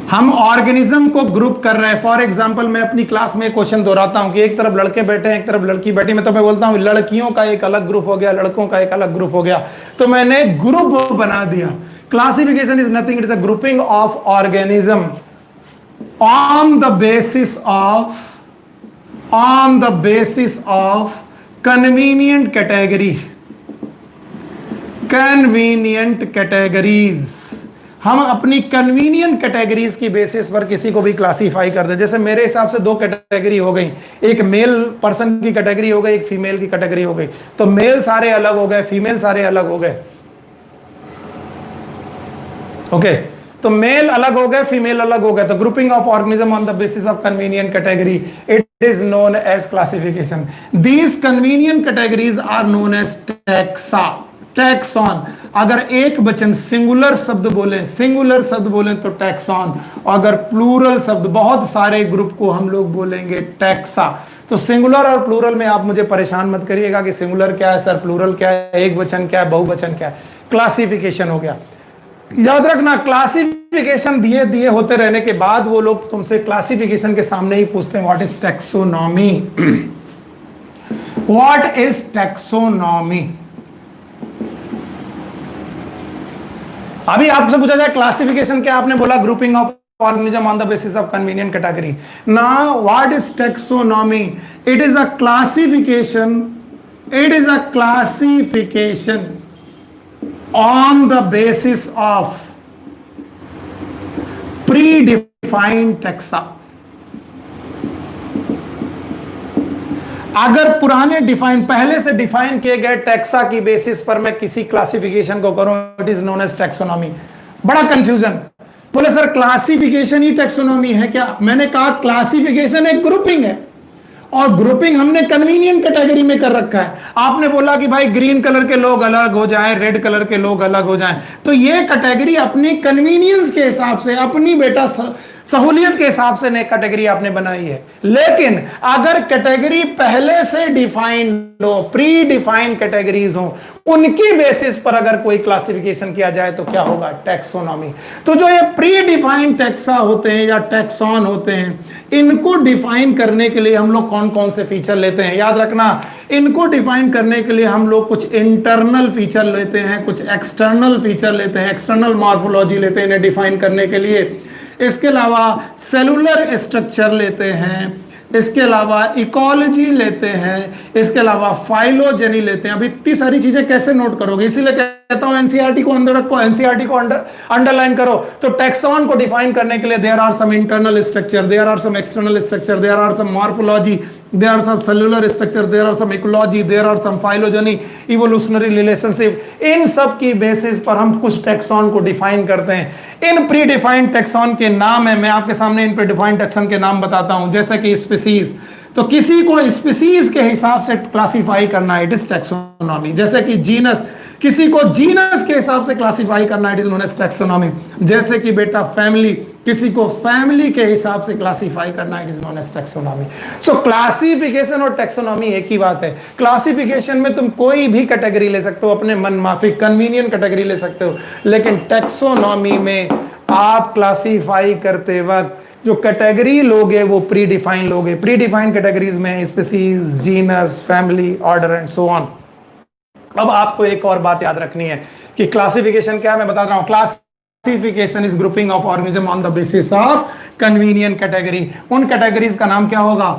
हम ऑर्गेनिज्म को ग्रुप कर रहे हैं। फॉर एग्जांपल, मैं अपनी क्लास में क्वेश्चन दोहराता हूं कि एक तरफ लड़के बैठे हैं, एक तरफ लड़की बैठी, मैं तो मैं बोलता हूं लड़कियों का एक अलग ग्रुप हो गया, लड़कों का एक अलग ग्रुप हो गया, तो मैंने ग्रुप बना दिया। Classification is nothing, it is a grouping of organism on the basis of convenient categories. हम अपनी कन्वीनियंट कैटेगरीज की बेसिस पर किसी को भी क्लासीफाई कर दे। जैसे मेरे हिसाब से 2 कैटेगरी हो गई, एक मेल पर्सन की कैटेगरी हो गई, एक फीमेल की कैटेगरी हो गई। तो मेल सारे अलग हो गए, फीमेल सारे अलग हो गए। ओके, तो मेल अलग हो गए, फीमेल अलग हो गए। तो grouping of organism on the basis of convenient category, it is known as classification. These convenient categories are known as taxa. Taxon. अगर एक वचन सिंगुलर शब्द बोलें तो टैक्सॉन, अगर प्लूरल शब्द बहुत सारे ग्रुप को हम लोग बोलेंगे टैक्सा। तो सिंगुलर और प्लूरल में आप मुझे परेशान मत करिएगा कि सिंगुलर क्या है सर, प्लूरल क्या है, एक वचन क्या है, बहुवचन क्या है। क्लासिफिकेशन हो गया। याद रखना, क्लासिफिकेशन दिए दिए होते रहने के बाद वो लोग तुमसे क्लासिफिकेशन के सामने ही पूछते हैं what is taxonomy. What is taxonomy. अभी आपसे पूछा जाए क्लासिफिकेशन क्या, आपने बोला grouping of organism on the basis of convenient category. Now what is taxonomy? It is a classification on the basis of predefined taxa. अगर पुराने डिफाइन पहले से डिफाइन किए गए टैक्सा की बेसिस पर मैं किसी क्लासिफिकेशन को करूं, it is known as taxonomy. बड़ा कंफ्यूजन, बोले सर क्लासिफिकेशन ही टैक्सोनॉमी है क्या? मैंने कहा क्लासिफिकेशन एक ग्रुपिंग है, और ग्रुपिंग हमने कन्वीनियंट कैटेगरी में कर रखा है। आपने बोला कि भाई ग्रीन कलर के लोग अलग हो जाएं, रेड कलर के लोग अलग हो जाएं, तो ये कैटेगरी अपनी कन्वीनियंस के हिसाब से, अपनी बेटा सहूलियत के हिसाब से नई कैटेगरी आपने बनाई है। लेकिन अगर कैटेगरी पहले से डिफाइंड हो, प्री डिफाइंड कैटेगरीज हो, उनकी बेसिस पर अगर कोई क्लासिफिकेशन किया जाए तो क्या होगा? टैक्सोनॉमी। तो जो ये प्री डिफाइंड टैक्सा होते हैं या टैक्सॉन होते हैं, इनको डिफाइन करने के लिए हम लोग कौन कौन से फीचर लेते हैं? याद रखना, इनको डिफाइन करने के लिए हम लोग कुछ इंटरनल फीचर लेते हैं, कुछ एक्सटर्नल फीचर लेते हैं, एक्सटर्नल मॉर्फोलॉजी लेते हैं इन्हें डिफाइन करने के लिए। इसके अलावा सेलुलर स्ट्रक्चर लेते हैं, इसके अलावा इकोलॉजी लेते हैं, इसके अलावा फाइलोजेनी लेते हैं। अब इतनी सारी चीजें कैसे नोट करोगे? इसीलिए कहता हूं एनसीईआरटी को अंदर रखो, एनसीईआरटी को अंडरलाइन करो। तो टैक्सॉन को डिफाइन करने के लिए there are some internal structure, there are some external structure, there are some morphology, there are some cellular structure, there are some ecology, there are some phylogeny, evolutionary relationship। इन सब की basis पर हम कुछ taxon को define करते हैं। इन pre defined taxon के नाम है, मैं आपके सामने इन प्री डिफाइंड टैक्सॉन के नाम बताता हूं। जैसे कि स्पीसीज, तो किसी को स्पीसीज के हिसाब से क्लासिफाई करना, इट इज टैक्सोनॉमी। जैसे कि जीनस, किसी को जीनस के हिसाब से क्लासिफाई करना, it is known as taxonomy. जैसे कि बेटा फैमिली, किसी को फैमिली के हिसाब से क्लासिफाई करना, it is known as taxonomy. So classification और टैक्सोनॉमी एक ही बात है। क्लासिफिकेशन में तुम कोई भी कैटेगरी ले सकते हो, अपने मन माफिक कन्वीनियंट कैटेगरी ले सकते हो, लेकिन टैक्सोनॉमी में आप क्लासिफाई करते वक्त जो कैटेगरी लोगे वो प्री डिफाइन लोगे। प्री डिफाइन कैटेगरीज में species, genus, family, order and so on. अब आपको एक और बात याद रखनी है कि क्लासिफिकेशन क्या है, मैं बता रहा हूं। Classification is grouping of organism on the basis of convenient category. उन कैटेगरीज का नाम क्या होगा?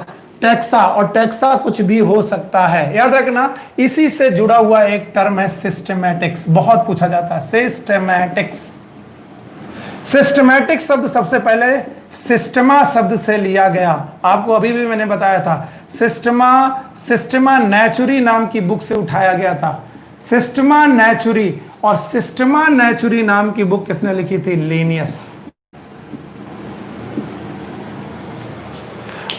टैक्सा। और टैक्सा कुछ भी हो सकता है, याद रखना। इसी से जुड़ा हुआ एक टर्म है सिस्टमैटिक्स, बहुत पूछा जाता है सिस्टमैटिक्स। सिस्टमैटिक शब्द सबसे पहले सिस्टमा शब्द से लिया गया। आपको अभी भी मैंने बताया था, सिस्टमा नेचुरी नाम की बुक से उठाया गया था। सिस्टमा नेचुरी, और सिस्टमा नेचुरी नाम की बुक किसने लिखी थी? लीनियस।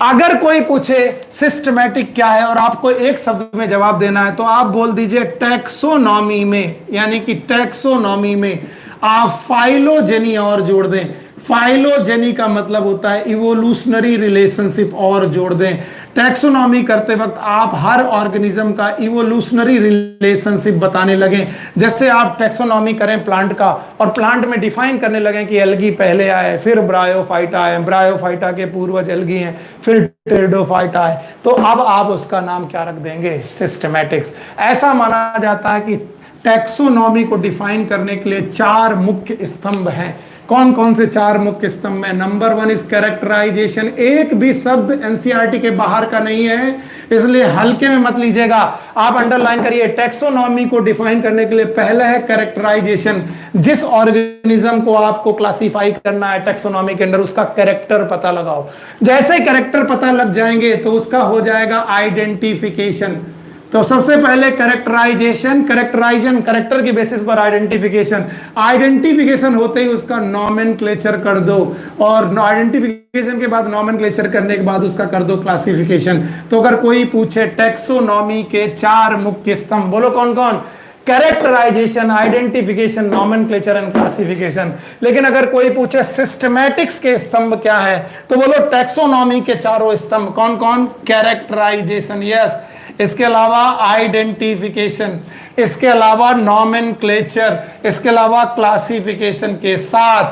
अगर कोई पूछे सिस्टमैटिक क्या है और आपको एक शब्द में जवाब देना है, तो आप बोल दीजिए टैक्सोनॉमी में, यानी कि टैक्सोनॉमी में आप फाइलोजेनी और जोड़ दें। फाइलोजेनी का मतलब होता है इवोल्यूशनरी रिलेशनशिप और जोड़ दें। टैक्सोनॉमी करते वक्त आप हर ऑर्गेनिज्म का इवोल्यूशनरी रिलेशनशिप बताने लगे। जैसे आप टैक्सोनॉमी करें प्लांट का, और प्लांट में डिफाइन करने लगे कि एल्गी पहले आए, फिर ब्रायोफाइटा आए, ब्रायोफाइटा के पूर्वज एल्गी हैं, फिर टेरिडोफाइटा आए, तो अब आप उसका नाम क्या रख देंगे? सिस्टमैटिक्स। ऐसा माना जाता है कि टैक्सोनॉमी को डिफाइन करने के लिए 4 मुख्य स्तंभ हैं। कौन कौन से 4 मुख्य स्तंभ हैं? Number 1 is characterisation. एक भी शब्द एनसीईआरटी के बाहर का नहीं है, इसलिए हल्के में मत लीजिएगा। आप अंडरलाइन करिए, टैक्सोनॉमी को डिफाइन करने के लिए पहला है कैरेक्टराइजेशन। जिस ऑर्गेनिज्म को आपको क्लासिफाई करना है टैक्सोनॉमी के अंदर, उसका कैरेक्टर पता लगाओ। जैसे कैरेक्टर पता लग जाएंगे तो उसका हो जाएगा आइडेंटिफिकेशन। तो सबसे पहले कैरेक्टराइजेशन, कैरेक्टर की बेसिस पर आइडेंटिफिकेशन। आइडेंटिफिकेशन होते ही उसका नॉमेनक्लेचर कर दो, और आइडेंटिफिकेशन के बाद नॉमेनक्लेचर करने के बाद उसका कर दो क्लासिफिकेशन। तो अगर कोई पूछे टैक्सोनॉमी के 4 मुख्य स्तंभ, बोलो कौन कौन? Characterisation, identification, nomenclature and classification. लेकिन अगर कोई पूछे सिस्टमैटिक्स के स्तंभ क्या है, तो बोलो टैक्सोनॉमी के चारों स्तंभ। कौन कौन? कैरेक्टराइजेशन, यस, इसके अलावा आइडेंटिफिकेशन, इसके अलावा नॉमेनक्लेचर, इसके अलावा क्लासिफिकेशन के साथ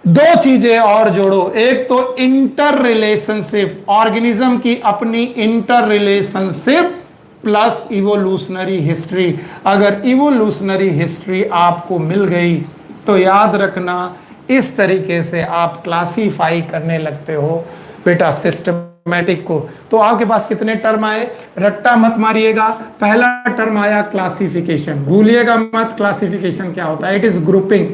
दो चीजें और जोड़ो। एक तो इंटर रिलेशनशिप, ऑर्गेनिज्म की अपनी inter relationship plus evolutionary history. अगर इवोल्यूशनरी हिस्ट्री आपको मिल गई तो याद रखना, इस तरीके से आप क्लासीफाई करने लगते हो बेटा सिस्टमैटिक को। तो आपके पास कितने टर्म आए? रट्टा मत मारिएगा। पहला टर्म आया क्लासिफिकेशन, भूलिएगा मत क्लासिफिकेशन क्या होता है। It is grouping.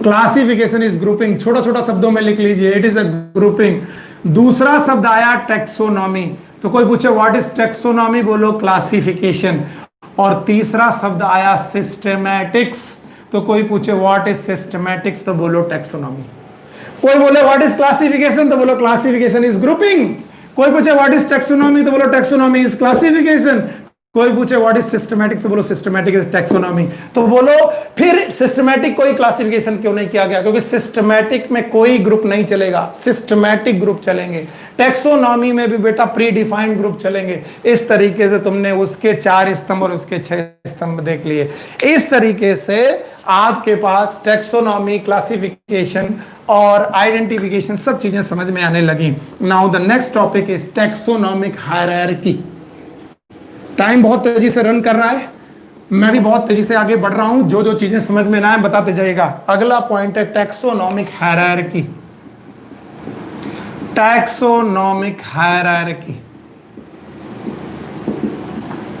Classification is grouping, छोटा छोटा शब्दों में लिख लीजिए, इट इज अ ग्रुपिंग। दूसरा शब्द आया टैक्सोनॉमी, तो कोई पूछे व्हाट इज टैक्सोनॉमी, बोलो क्लासिफिकेशन। और तीसरा शब्द आया सिस्टेमैटिक्स, तो कोई पूछे व्हाट इज सिस्टेमैटिक्स, तो बोलो टैक्सोनॉमी। कोई बोले व्हाट इज क्लासिफिकेशन, तो बोलो क्लासिफिकेशन इज ग्रुपिंग। कोई पूछे व्हाट इज टैक्सोनॉमी, तो बोलो टैक्सोनॉमी इज क्लासिफिकेशन। कोई पूछे व्हाट इज सिस्टमैटिक, तो बोलो सिस्टमैटिक इज टैक्सोनॉमी। तो बोलो फिर सिस्टमैटिक कोई क्लासिफिकेशन क्यों नहीं किया गया? क्योंकि सिस्टमैटिक में कोई ग्रुप नहीं चलेगा, सिस्टमैटिक ग्रुप चलेंगे। टैक्सोनॉमी में भी बेटा प्री डिफाइंड ग्रुप चलेंगे। इस तरीके से तुमने उसके 4 स्तंभ और उसके 6 स्तंभ देख लिए। इस तरीके से आपके पास टैक्सोनॉमी, क्लासिफिकेशन और आइडेंटिफिकेशन सब चीजें समझ में आने लगी। Now the next topic is taxonomic hierarchy. Time बहुत तेजी से रन कर रहा है, मैं भी बहुत तेजी से आगे बढ़ रहा हूं। जो जो चीजें समझ में ना आए बताते जाइएगा। अगला पॉइंट है टैक्सोनॉमिक हायरार्की। टैक्सोनॉमिक हायरार्की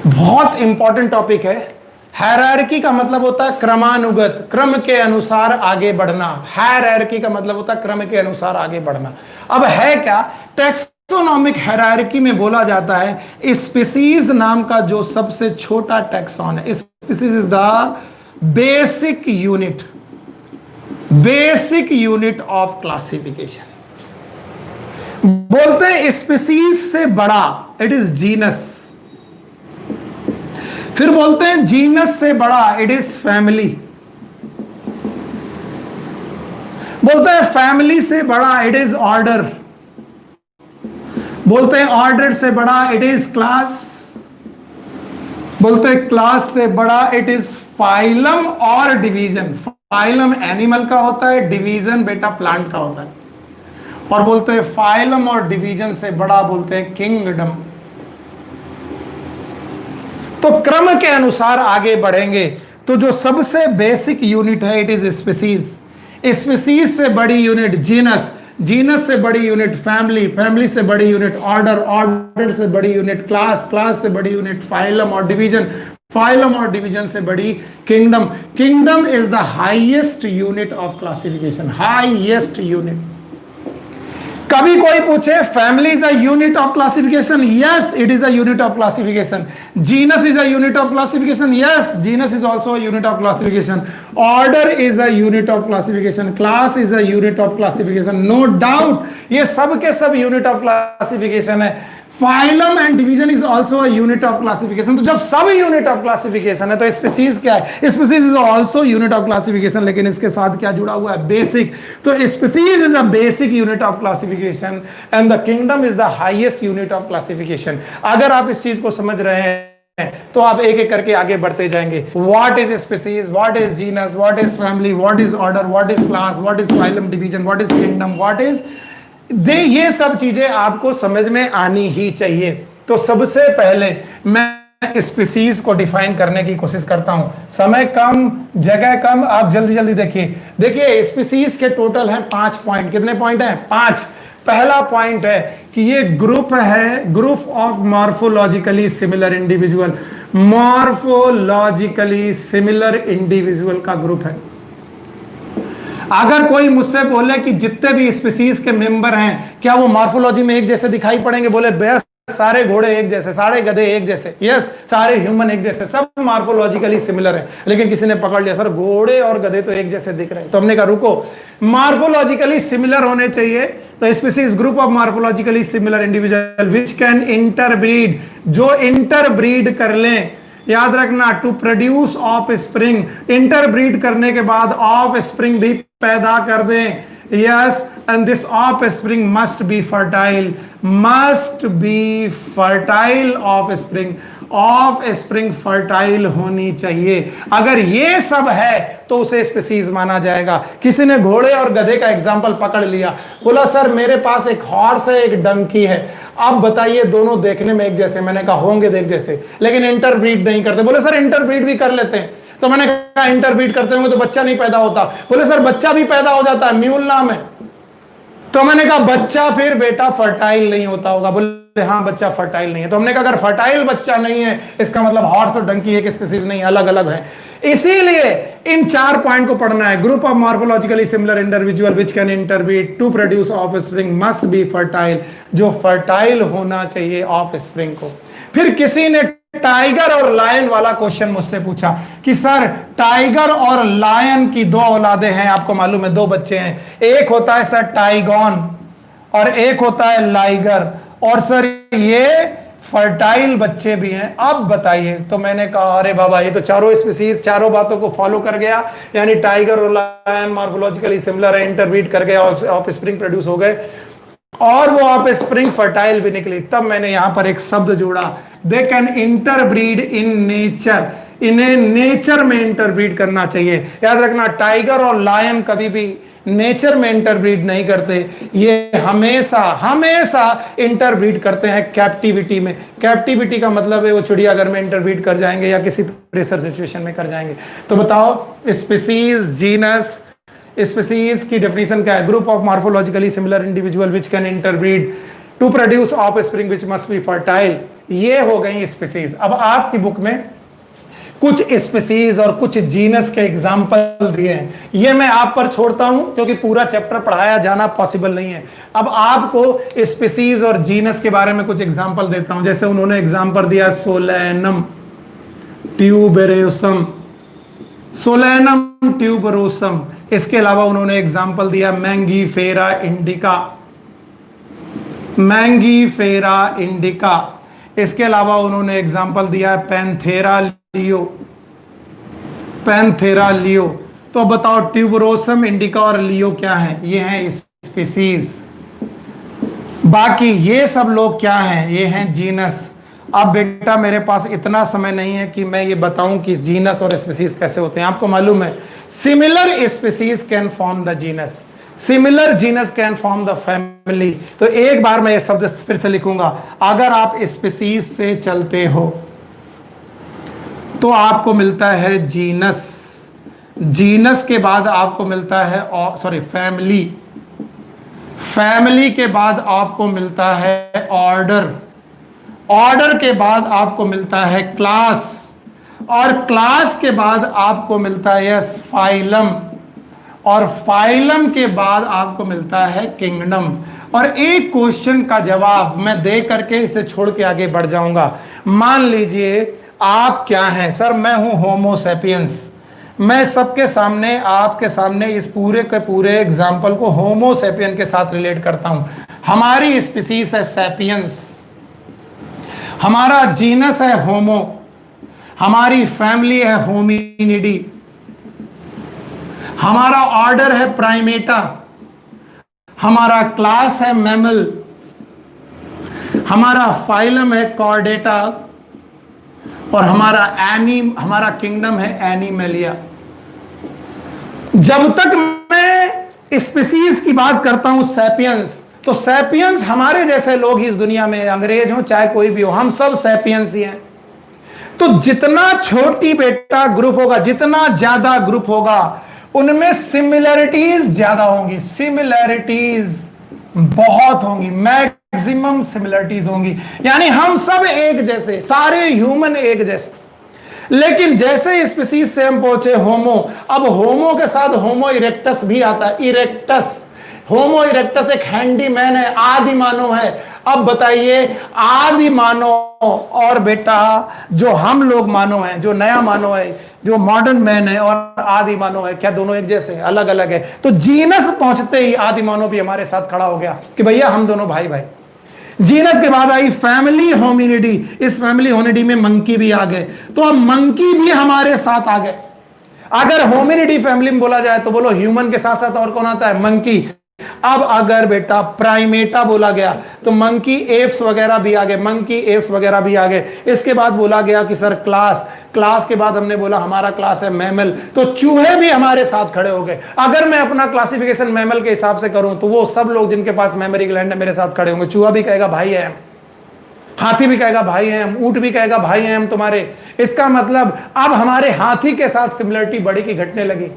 बहुत इंपॉर्टेंट टॉपिक है। हायरार्की का मतलब होता है क्रमानुगत, क्रम के अनुसार आगे बढ़ना। हायरार्की का मतलब होता है क्रम के अनुसार आगे बढ़ना। अब है क्या? टैक्सोनॉमिक हायरार्की में बोला जाता है स्पीसीज नाम का जो सबसे छोटा टैक्सॉन है, species is the basic unit of classification. बोलते हैं स्पीसीज से बड़ा इट इज जीनस। फिर बोलते हैं जीनस से बड़ा इट इज फैमिली। बोलते हैं फैमिली से बड़ा इट इज ऑर्डर। बोलते हैं ऑर्डर से बड़ा इट इज क्लास। बोलते हैं क्लास से बड़ा इट इज फाइलम और डिवीजन। फाइलम एनिमल का होता है, डिवीजन बेटा प्लांट का होता है। और बोलते हैं फाइलम और डिवीजन से बड़ा बोलते हैं किंगडम। तो क्रम के अनुसार आगे बढ़ेंगे तो जो सबसे बेसिक यूनिट है इट इज स्पीसीज। स्पीसीज से बड़ी यूनिट जीनस, जीनस से बड़ी यूनिट फैमिली, फैमिली से बड़ी यूनिट ऑर्डर, ऑर्डर से बड़ी यूनिट क्लास, क्लास से बड़ी यूनिट फाइलम और डिवीजन, फाइलम और डिवीजन से बड़ी kingdom. Kingdom is the highest unit of classification, highest unit. कभी कोई पूछे family is a unit of classification, yes it is a unit of classification. Genus is a unit of classification, yes genus is also a unit of classification. Order is a unit of classification, class is a unit of classification, no doubt ये सब के सब unit of classification है। Phylum and division is also a unit of classification. तो जब सब unit of classification है तो स्पीसीज क्या है? Species is also unit of classification, लेकिन इसके साथ क्या जुड़ा हुआ है? बेसिक। तो species is a basic unit of classification and the kingdom is the highest unit of classification. अगर आप इस चीज को समझ रहे हैं तो आप एक एक करके आगे बढ़ते जाएंगे। What is species, what is genus, what is family, what is order, what is class, what is phylum, division, what is kingdom, what is ये सब चीजें आपको समझ में आनी ही चाहिए। तो सबसे पहले मैं स्पीसीज को डिफाइन करने की कोशिश करता हूं। समय कम, जगह कम, आप जल्दी जल्दी देखिए स्पीसीज के टोटल है 5 पॉइंट। कितने पॉइंट हैं? 5। पहला पॉइंट है कि ये ग्रुप है, group of morphologically similar individual. Morphologically similar individual का ग्रुप है। अगर कोई मुझसे बोले कि जितने भी स्पीसीज के मेंबर हैं क्या वो मॉर्फोलॉजी में एक जैसे दिखाई पड़ेंगे? बोले बेस सारे घोड़े एक जैसे, सारे गधे एक जैसे, यस सारे ह्यूमन एक जैसे, सब मॉर्फोलॉजिकली सिमिलर है। लेकिन किसी ने पकड़ लिया सर घोड़े और गधे तो एक जैसे दिख रहे हैं, तो हमने कहा रुको, मॉर्फोलॉजिकली सिमिलर होने चाहिए। तो species group of morphologically similar individual which can interbreed, जो इंटरब्रीड कर लें, याद रखना, to produce offspring, interbreed करने के बाद ऑफ स्प्रिंग भी पैदा कर दें। Yes, and this offspring must be fertile, must be fertile offspring, offspring fertile होनी चाहिए। अगर ये सब है तो उसे स्पीसीज माना जाएगा। किसी ने घोड़े और गधे का एग्जाम्पल पकड़ लिया, बोला सर मेरे पास एक हॉर्स है एक डंकी है, अब बताइए दोनों देखने में एक जैसे, मैंने कहा होंगे देख जैसे, लेकिन इंटरब्रीड नहीं करते। बोले सर इंटरब्रीड भी कर लेते हैं, तो मैंने कहा इंटरब्रीड करते होंगे तो बच्चा नहीं पैदा होता। बोले सर बच्चा भी पैदा हो जाता है, म्यूल नाम है। तो मैंने कहा बच्चा फिर बेटा फर्टाइल नहीं होता होगा। बोले हाँ बच्चा फर्टाइल नहीं है। तो हमने कहा अगर फर्टाइल बच्चा नहीं है इसका मतलब हॉर्स और डंकी एक स्पीसीज नहीं, अलग अलग है। इसीलिए इन 4 पॉइंट को पढ़ना है। Group of morphologically similar individual which can interbreed to produce offspring must be fertile, जो फर्टाइल होना चाहिए ऑफस्प्रिंग को। फिर किसी ने टाइगर और लायन वाला क्वेश्चन मुझसे पूछा कि सर टाइगर और लायन की 2 औलादे हैं, आपको मालूम है 2 बच्चे हैं, एक होता है सर टाइगॉन और एक होता है लाइगर, और सर ये फर्टाइल बच्चे भी हैं, अब बताइए। तो मैंने कहा अरे बाबा ये तो चारों स्पीसीज चारों बातों को फॉलो कर गया, यानी टाइगर और लायन मॉर्फोलॉजिकली सिमिलर है, इंटरब्रीड कर गया और ऑफस्प्रिंग प्रोड्यूस हो गए और वो ऑफस्प्रिंग फर्टाइल भी निकली। तब मैंने यहां पर एक शब्द जोड़ा, they can interbreed in nature, इन्हें नेचर में इंटरब्रीड करना चाहिए। याद रखना टाइगर और लायन कभी भी नेचर में इंटरब्रीड नहीं करते, ये हमेशा हमेशा इंटरब्रीड करते हैं कैप्टिविटी में। कैप्टिविटी का मतलब है वो चिड़ियाघर में इंटरब्रीड कर जाएंगे या किसी प्रेशर सिचुएशन में कर जाएंगे। तो बताओ स्पीसीज, जीनस, स्पीसीज की डेफिनेशन क्या है? Group of morphologically similar individual which can interbreed to produce offspring which must be fertile. ये हो गई स्पीसीज। अब आपकी बुक में कुछ स्पीसीज और कुछ जीनस के एग्जाम्पल दिए हैं, ये मैं आप पर छोड़ता हूं क्योंकि पूरा चैप्टर पढ़ाया जाना पॉसिबल नहीं है। अब आपको स्पीसीज और जीनस के बारे में कुछ एग्जाम्पल देता हूं। जैसे उन्होंने एग्जाम्पल दिया सोलैनम ट्यूबेरोसम, सोलैनम ट्यूबरोसम। इसके अलावा उन्होंने एग्जाम्पल दिया मैंगीफेरा इंडिका, मैंगीफेरा इंडिका। इसके अलावा उन्होंने एग्जाम्पल दिया पैंथेरा लियो, पैंथेरा लियो। तो बताओ ट्यूबरोसम, इंडिका और लियो क्या है? ये हैं स्पीसीज। बाकी ये सब लोग क्या हैं? ये हैं जीनस। अब बेटा मेरे पास इतना समय नहीं है कि मैं ये बताऊं कि जीनस और स्पीसीज कैसे होते हैं। आपको मालूम है similar species can form the genus, similar genus can form the family. तो एक बार मैं ये शब्द फिर से लिखूंगा, अगर आप स्पीसीज से चलते हो तो आपको मिलता है जीनस, जीनस के बाद आपको मिलता है फैमिली, फैमिली के बाद आपको मिलता है ऑर्डर, ऑर्डर के बाद आपको मिलता है क्लास, और क्लास के बाद आपको मिलता है फाइलम, और फाइलम के बाद आपको मिलता है किंगडम। और एक क्वेश्चन का जवाब मैं दे करके इसे छोड़ के आगे बढ़ जाऊंगा। मान लीजिए आप क्या हैं? सर मैं हूं होमो सैपियंस। मैं सबके सामने, आपके सामने इस पूरे के पूरे एग्जाम्पल को होमो सैपियन के साथ रिलेट करता हूं। हमारी स्पीसीज है सैपियंस, हमारा जीनस है होमो, हमारी फैमिली है होमिनिडी, हमारा ऑर्डर है प्राइमेटा, हमारा क्लास है मैमल, हमारा फाइलम है कॉर्डेटा, और हमारा किंगडम है एनिमलिया। जब तक मैं स्पीसीज की बात करता हूं सैपियंस, तो सैपियंस हमारे जैसे लोग ही इस दुनिया में, अंग्रेज हो चाहे कोई भी हो, हम सब सैपियंस ही हैं। तो जितना छोटी बेटा ग्रुप होगा, जितना ज्यादा ग्रुप होगा, उनमें सिमिलरिटीज ज्यादा होंगी, सिमिलरिटीज बहुत होंगी, मैक्सिमम सिमिलरिटीज होंगी। यानी हम सब एक जैसे, सारे ह्यूमन एक जैसे। लेकिन जैसे स्पीसीज से हम पहुंचे होमो, अब होमो के साथ होमो इरेक्टस भी आता है। इरेक्टस, होमो इरेक्टस एक हैंडीमैन है, आदि मानव है। अब बताइए आदि मानव और बेटा जो हम लोग मानव हैं, जो नया मानव है, जो मॉडर्न मैन है, और आदि मानव है, क्या दोनों एक जैसे? अलग अलग है। तो जीनस पहुंचते ही आदि मानव भी हमारे साथ खड़ा हो गया कि भैया हम दोनों भाई भाई। जीनस के बाद आई फैमिली होमिनिडी, इस फैमिली होमिनिडी में मंकी भी आ गए, तो अब मंकी भी हमारे साथ आ गए। अगर होमिनिडी फैमिली में बोला जाए तो बोलो ह्यूमन के साथ साथ और कौन आता है? मंकी। अब अगर बेटा प्राइमेटा बोला गया तो मंकी एप्स वगैरह भी आ गए, मंकी एप्स वगैरह भी आ गए। इसके बाद बोला गया कि सर क्लास, क्लास के बाद हमने बोला हमारा क्लास है मैमल, तो चूहे भी हमारे साथ खड़े हो गए। अगर मैं अपना क्लासिफिकेशन मैमल के हिसाब से करूं तो वो सब लोग जिनके पास मेमोरी ग्लैंड है मेरे साथ खड़े होंगे। चूहा भी कहेगा भाई है हम, हाथी भी कहेगा भाई हैं हम, ऊंट भी कहेगा भाई हैं हम तुम्हारे। इसका मतलब अब हमारे हाथी के साथ सिमिलरिटी बढ़ी की घटने लगी?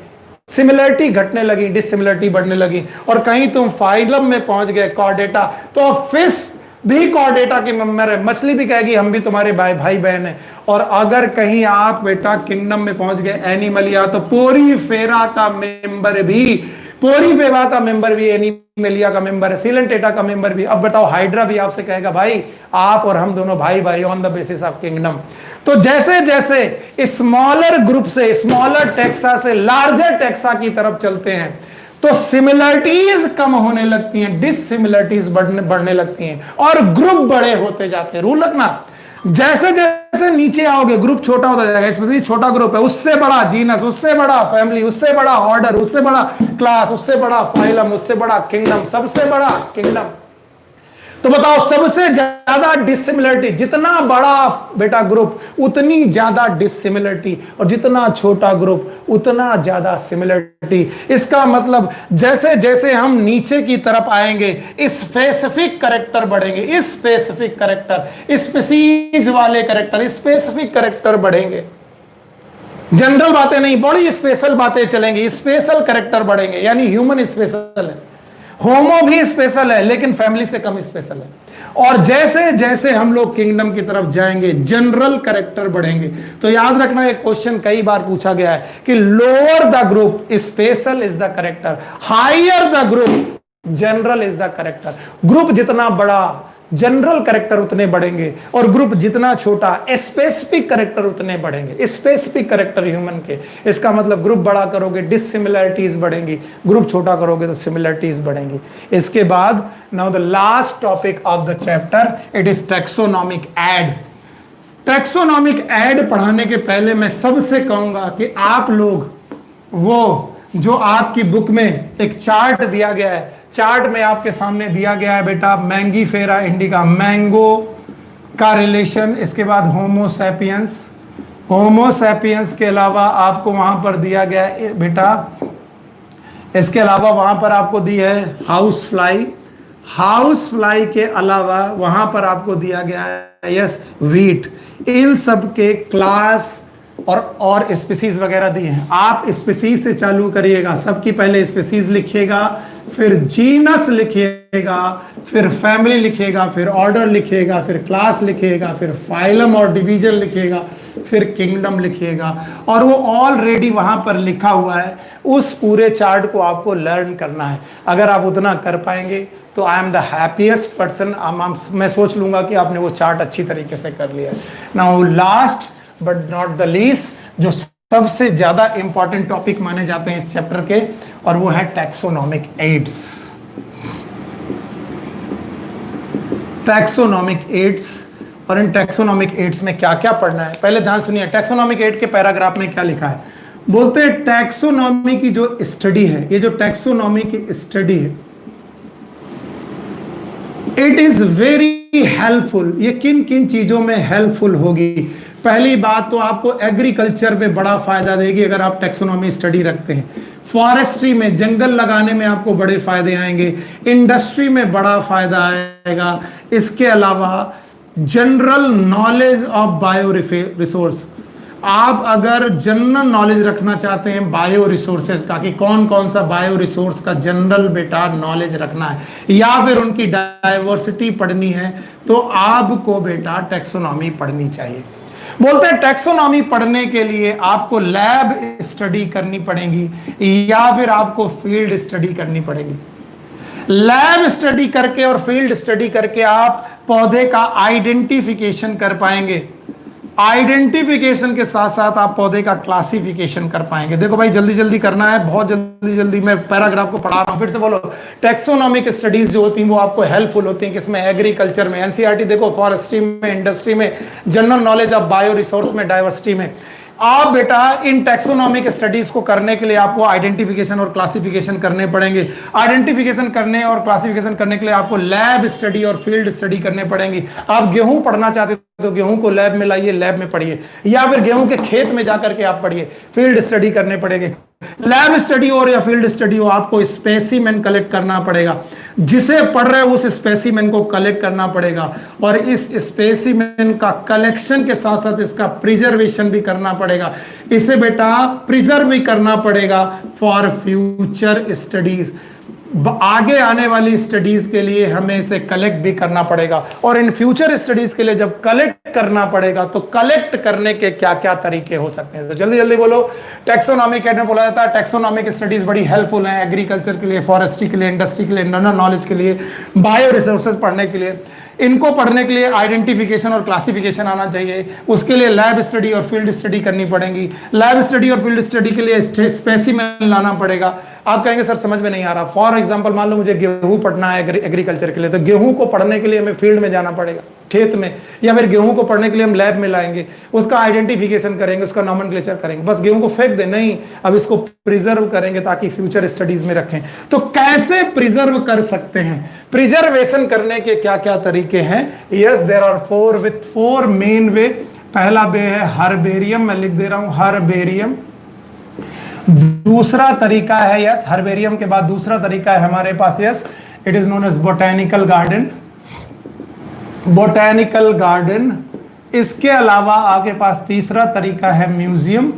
सिमिलरिटी घटने लगी, डिसिमिलरिटी बढ़ने लगी। और कहीं तुम फाइलम में पहुंच गए कॉर्डेटा, तो फिश भी कॉर्डेटा की मेंबर है, मछली भी कहेगी हम भी तुम्हारे भाई भाई बहन है। और अगर कहीं आप बेटा किंगडम में पहुंच गए एनिमलिया, तो पोरीफेरा का मेंबर भी, पोरीफेरा का मेंबर भी एनिमलिया का मेंबर है, सिलेंटेटा का मेंबर भी। अब बताओ हाइड्रा भी आपसे कहेगा भाई आप और हम दोनों भाई भाई on the basis of kingdom. तो जैसे जैसे स्मॉलर ग्रुप से, स्मॉलर टेक्सा से लार्जर टेक्सा की तरफ चलते हैं तो सिमिलरिटीज कम होने लगती हैं, डिससिमिलरिटीज बढ़ने लगती हैं और ग्रुप बड़े होते जाते हैं। रूल रखना, जैसे जैसे नीचे आओगे ग्रुप छोटा होता जाएगा। स्पेशली छोटा ग्रुप है, उससे बड़ा जीनस, उससे बड़ा फैमिली, उससे बड़ा ऑर्डर, उससे बड़ा क्लास, उससे बड़ा फाइलम, उससे बड़ा किंगडम, सबसे बड़ा किंगडम। तो बताओ सबसे ज्यादा डिसिमिलरिटी, जितना बड़ा बेटा ग्रुप उतनी ज्यादा डिसिमिलरिटी, और जितना छोटा ग्रुप उतना ज्यादा सिमिलरिटी। इसका मतलब जैसे जैसे हम नीचे की तरफ आएंगे स्पेसिफिक कैरेक्टर बढ़ेंगे, स्पेसिफिक कैरेक्टर, स्पीसीज वाले कैरेक्टर, स्पेसिफिक कैरेक्टर बढ़ेंगे। जनरल बातें नहीं, बड़ी स्पेशल बातें चलेंगी, स्पेशल कैरेक्टर बढ़ेंगे। यानी ह्यूमन स्पेशल है, होमो भी स्पेशल है लेकिन फैमिली से कम स्पेशल है। और जैसे जैसे हम लोग किंगडम की तरफ जाएंगे जनरल कैरेक्टर बढ़ेंगे। तो याद रखना एक क्वेश्चन कई बार पूछा गया है कि lower the group special is the character, higher the group general is the character. Group जितना बड़ा जनरल कैरेक्टर उतने बढ़ेंगे, और ग्रुप जितना छोटा स्पेसिफिक कैरेक्टर उतने बढ़ेंगे, स्पेसिफिक कैरेक्टर ह्यूमन के। इसका मतलब ग्रुप बड़ा करोगे डिससिमिलरिटीज बढ़ेंगी, ग्रुप छोटा करोगे तो सिमिलरिटीज बढ़ेंगी। इसके बाद now the last topic of the chapter, it is taxonomic add. Taxonomic add पढ़ाने के पहले मैं सबसे कहूंगा कि आप लोग वो जो आपकी बुक में एक चार्ट दिया गया है, चार्ट में आपके सामने दिया गया है बेटा मैंगीफेरा इंडिका, मैंगो का रिलेशन, इसके बाद होमो सैपियंस, होमो सैपियंस के अलावा आपको वहां पर दिया गया है बेटा, इसके अलावा वहां पर आपको दी है हाउस फ्लाई, हाउस फ्लाई के अलावा वहां पर आपको दिया गया है यस व्हीट। इन सब के क्लास और स्पीसीज वगैरह दी हैं। आप स्पीसीज से चालू करिएगा, सबकी पहले स्पीसीज लिखिएगा, फिर जीनस लिखिएगा, फिर फैमिली लिखिएगा, फिर ऑर्डर लिखिएगा, फिर क्लास लिखिएगा, फिर फाइलम और डिवीजन लिखिएगा, फिर किंगडम लिखिएगा। और वो ऑलरेडी वहां पर लिखा हुआ है, उस पूरे चार्ट को आपको लर्न करना है। अगर आप उतना कर पाएंगे तो I am the happiest person. मैं सोच लूंगा कि आपने वो चार्ट अच्छी तरीके से कर लिया। Now last but not the least, जो सबसे ज्यादा इंपॉर्टेंट टॉपिक माने जाते हैं इस चैप्टर के, और वो है टैक्सोनॉमिक एड्स। टैक्सोनॉमिक एड्स, और इन टैक्सोनॉमिक एड्स में क्या क्या पढ़ना है पहले ध्यान सुनिए। टैक्सोनॉमिक एड के पैराग्राफ में क्या लिखा है, बोलते हैं टैक्सोनॉमी की जो स्टडी है, ये जो टैक्सोनॉमी की स्टडी है, इट इज वेरी हेल्पफुल। ये किन किन चीजों में हेल्पफुल होगी? पहली बात तो आपको एग्रीकल्चर में बड़ा फायदा देगी अगर आप टैक्सोनॉमी स्टडी रखते हैं। फॉरेस्ट्री में, जंगल लगाने में आपको बड़े फायदे आएंगे, इंडस्ट्री में बड़ा फायदा आएगा। इसके अलावा general knowledge of bio resource, आप अगर जनरल नॉलेज रखना चाहते हैं बायो रिसोर्सेज का, कि कौन कौन सा बायो रिसोर्स का जनरल बेटा नॉलेज रखना है, या फिर उनकी डाइवर्सिटी पढ़नी है, तो आपको बेटा टैक्सोनॉमी पढ़नी चाहिए। बोलते हैं टैक्सोनॉमी पढ़ने के लिए आपको लैब स्टडी करनी पड़ेगी या फिर आपको फील्ड स्टडी करनी पड़ेगी। लैब स्टडी करके और फील्ड स्टडी करके आप पौधे का आइडेंटिफिकेशन कर पाएंगे। आइडेंटिफिकेशन के साथ साथ आप पौधे का क्लासिफिकेशन कर पाएंगे। देखो भाई जल्दी जल्दी करना है, बहुत जल्दी जल्दी मैं पैराग्राफ को पढ़ा रहा हूं, फिर से बोलो। टेक्सोनॉमिक स्टडीज जो होती हैं वो आपको हेल्पफुल होती हैं किसमें? एग्रीकल्चर में, एनसीईआरटी देखो, फॉरेस्ट्री में, इंडस्ट्री में, general knowledge of bio resource में, डाइवर्सिटी में। आप बेटा इन टैक्सोनॉमिक स्टडीज को करने के लिए आपको आइडेंटिफिकेशन और क्लासिफिकेशन करने पड़ेंगे। आइडेंटिफिकेशन करने और क्लासिफिकेशन करने के लिए आपको लैब स्टडी और फील्ड स्टडी करने पड़ेंगी। आप गेहूं पढ़ना चाहते तो गेहूं को लैब में लाइए, लैब में पढ़िए, या फिर गेहूं के खेत में जाकर के आप पढ़िए, फील्ड स्टडी करने पड़ेंगे। लैब स्टडी हो या फील्ड स्टडी हो, आपको स्पेसिमेन कलेक्ट करना पड़ेगा। जिसे पढ़ रहे हो उस स्पेसिमेन को कलेक्ट करना पड़ेगा, और इस स्पेसिमेन का कलेक्शन के साथ साथ इसका प्रिजर्वेशन भी करना पड़ेगा। इसे बेटा प्रिजर्व भी करना पड़ेगा फॉर फ्यूचर स्टडीज। आगे आने वाली स्टडीज के लिए हमें इसे कलेक्ट भी करना पड़ेगा, और इन फ्यूचर स्टडीज के लिए जब कलेक्ट करना पड़ेगा तो कलेक्ट करने के क्या क्या तरीके हो सकते हैं? तो जल्दी जल्दी बोलो। टैक्सोनॉमी कहने बोला जाता है, टैक्सोनॉमिक स्टडीज बड़ी हेल्पफुल हैं एग्रीकल्चर के लिए, फॉरेस्ट्री के लिए, इंडस्ट्री के लिए, जनरल नॉलेज के लिए, बायो रिसोर्सेज पढ़ने के लिए। इनको पढ़ने के लिए आइडेंटिफिकेशन और क्लासिफिकेशन आना चाहिए, उसके लिए लैब स्टडी और फील्ड स्टडी करनी पड़ेगी। लैब स्टडी और फील्ड स्टडी के लिए स्पेसिमेन लाना पड़ेगा। आप कहेंगे सर समझ में नहीं आ रहा। फॉर एग्जांपल मान लो मुझे गेहूं पढ़ना है एग्रीकल्चर के लिए, तो गेहूं को पढ़ने के लिए हमें फील्ड में जाना पड़ेगा, खेत में, या फिर गेहूं को पढ़ने के लिए हम लैब में लाएंगे, उसका आइडेंटिफिकेशन करेंगे, उसका नॉमेनक्लेचर करेंगे। बस गेहूं को फेंक दे नहीं, अब इसको प्रिजर्व करेंगे ताकि फ्यूचर स्टडीज में रखें। तो कैसे प्रिजर्व कर सकते हैं? प्रिजर्वेशन करने के क्या क्या तरीके हैं? Yes, there are four main way. पहला वे है हर्बेरियम, मैं लिख दे रहा हूं हर्बेरियम। दूसरा तरीका है यस, हर्बेरियम के बाद दूसरा तरीका है हमारे पास yes, it is known as botanical garden. Botanical garden. इसके अलावा आपके पास तीसरा तरीका है म्यूजियम,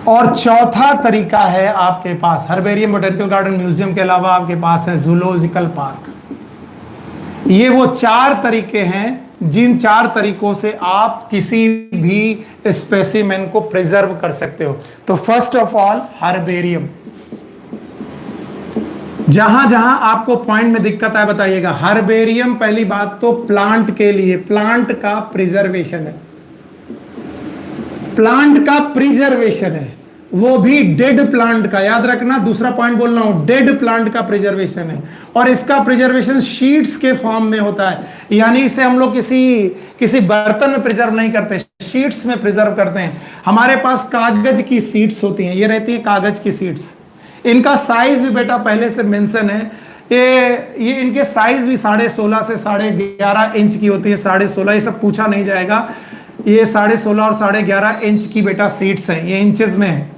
और चौथा तरीका है आपके पास हर्बेरियम, बोटैनिकल गार्डन, म्यूजियम के अलावा आपके पास है जूलॉजिकल पार्क। ये वो चार तरीके हैं जिन चार तरीकों से आप किसी भी स्पेसिमेन को प्रिजर्व कर सकते हो। तो फर्स्ट ऑफ ऑल हर्बेरियम। जहां जहां आपको पॉइंट में दिक्कत आए बताइएगा। हर्बेरियम पहली बात तो प्लांट के लिए, प्लांट का प्रिजर्वेशन है, प्लांट का प्रिजर्वेशन है, वो भी डेड प्लांट का, याद रखना, दूसरा पॉइंट बोल रहा हूं, डेड प्लांट का प्रिजर्वेशन है। और इसका प्रिजर्वेशन शीट्स के फॉर्म में होता है, यानी इसे हम लोग किसी बर्तन में प्रिजर्व नहीं करते, शीट्स में प्रिजर्व करते हैं। हमारे पास कागज की शीट्स होती हैं, ये रहती है कागज की शीट्स। इनका साइज भी बेटा पहले से मेंशन है, ये इनके साइज भी 16.5 से 11.5 इंच की होती है। 16.5 ये सब पूछा नहीं जाएगा, ये 16.5 और 11.5 इंच की बेटा सीड्स हैं, ये इंचेस में है।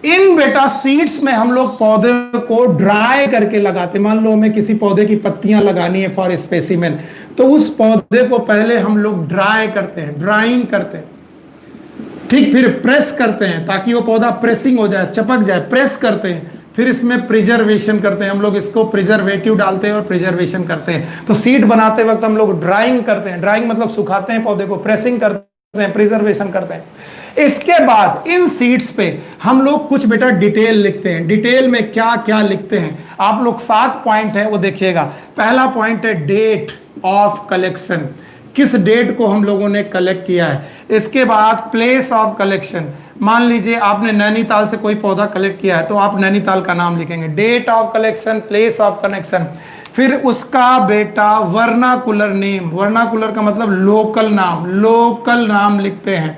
इन बेटा सीड्स में हम लोग पौधे को ड्राई करके लगाते। मान लो हमें किसी पौधे की पत्तियां लगानी है फॉर स्पेसिमेन, तो उस पौधे को पहले हम लोग ड्राई करते हैं, ड्राइंग करते हैं, ठीक, फिर प्रेस करते हैं ताकि वो पौधा प्रेसिंग हो जाए, चपक जाए, प्रेस करते हैं, फिर इसमें प्रिजर्वेशन करते हैं। हम लोग इसको प्रिजर्वेटिव डालते हैं और प्रिजर्वेशन करते हैं। तो सीड बनाते वक्त हम लोग ड्राइंग करते हैं, ड्राइंग मतलब सुखाते हैं पौधे को, प्रेसिंग करते हैं, प्रिजर्वेशन करते हैं। इसके बाद इन सीड्स पे हम लोग कुछ बेटा डिटेल लिखते हैं। डिटेल में क्या क्या लिखते हैं आप लोग? 7 पॉइंट है वो देखिएगा। पहला पॉइंट है डेट ऑफ कलेक्शन, किस डेट को हम लोगों ने कलेक्ट किया है। इसके बाद प्लेस ऑफ कलेक्शन, मान लीजिए आपने नैनीताल से कोई पौधा कलेक्ट किया है तो आप नैनीताल का नाम लिखेंगे। Date of collection, place of collection, फिर उसका बेटा वर्नाकुलर नेम, वर्नाकुलर का मतलब लोकल नाम, लोकल नाम लिखते हैं।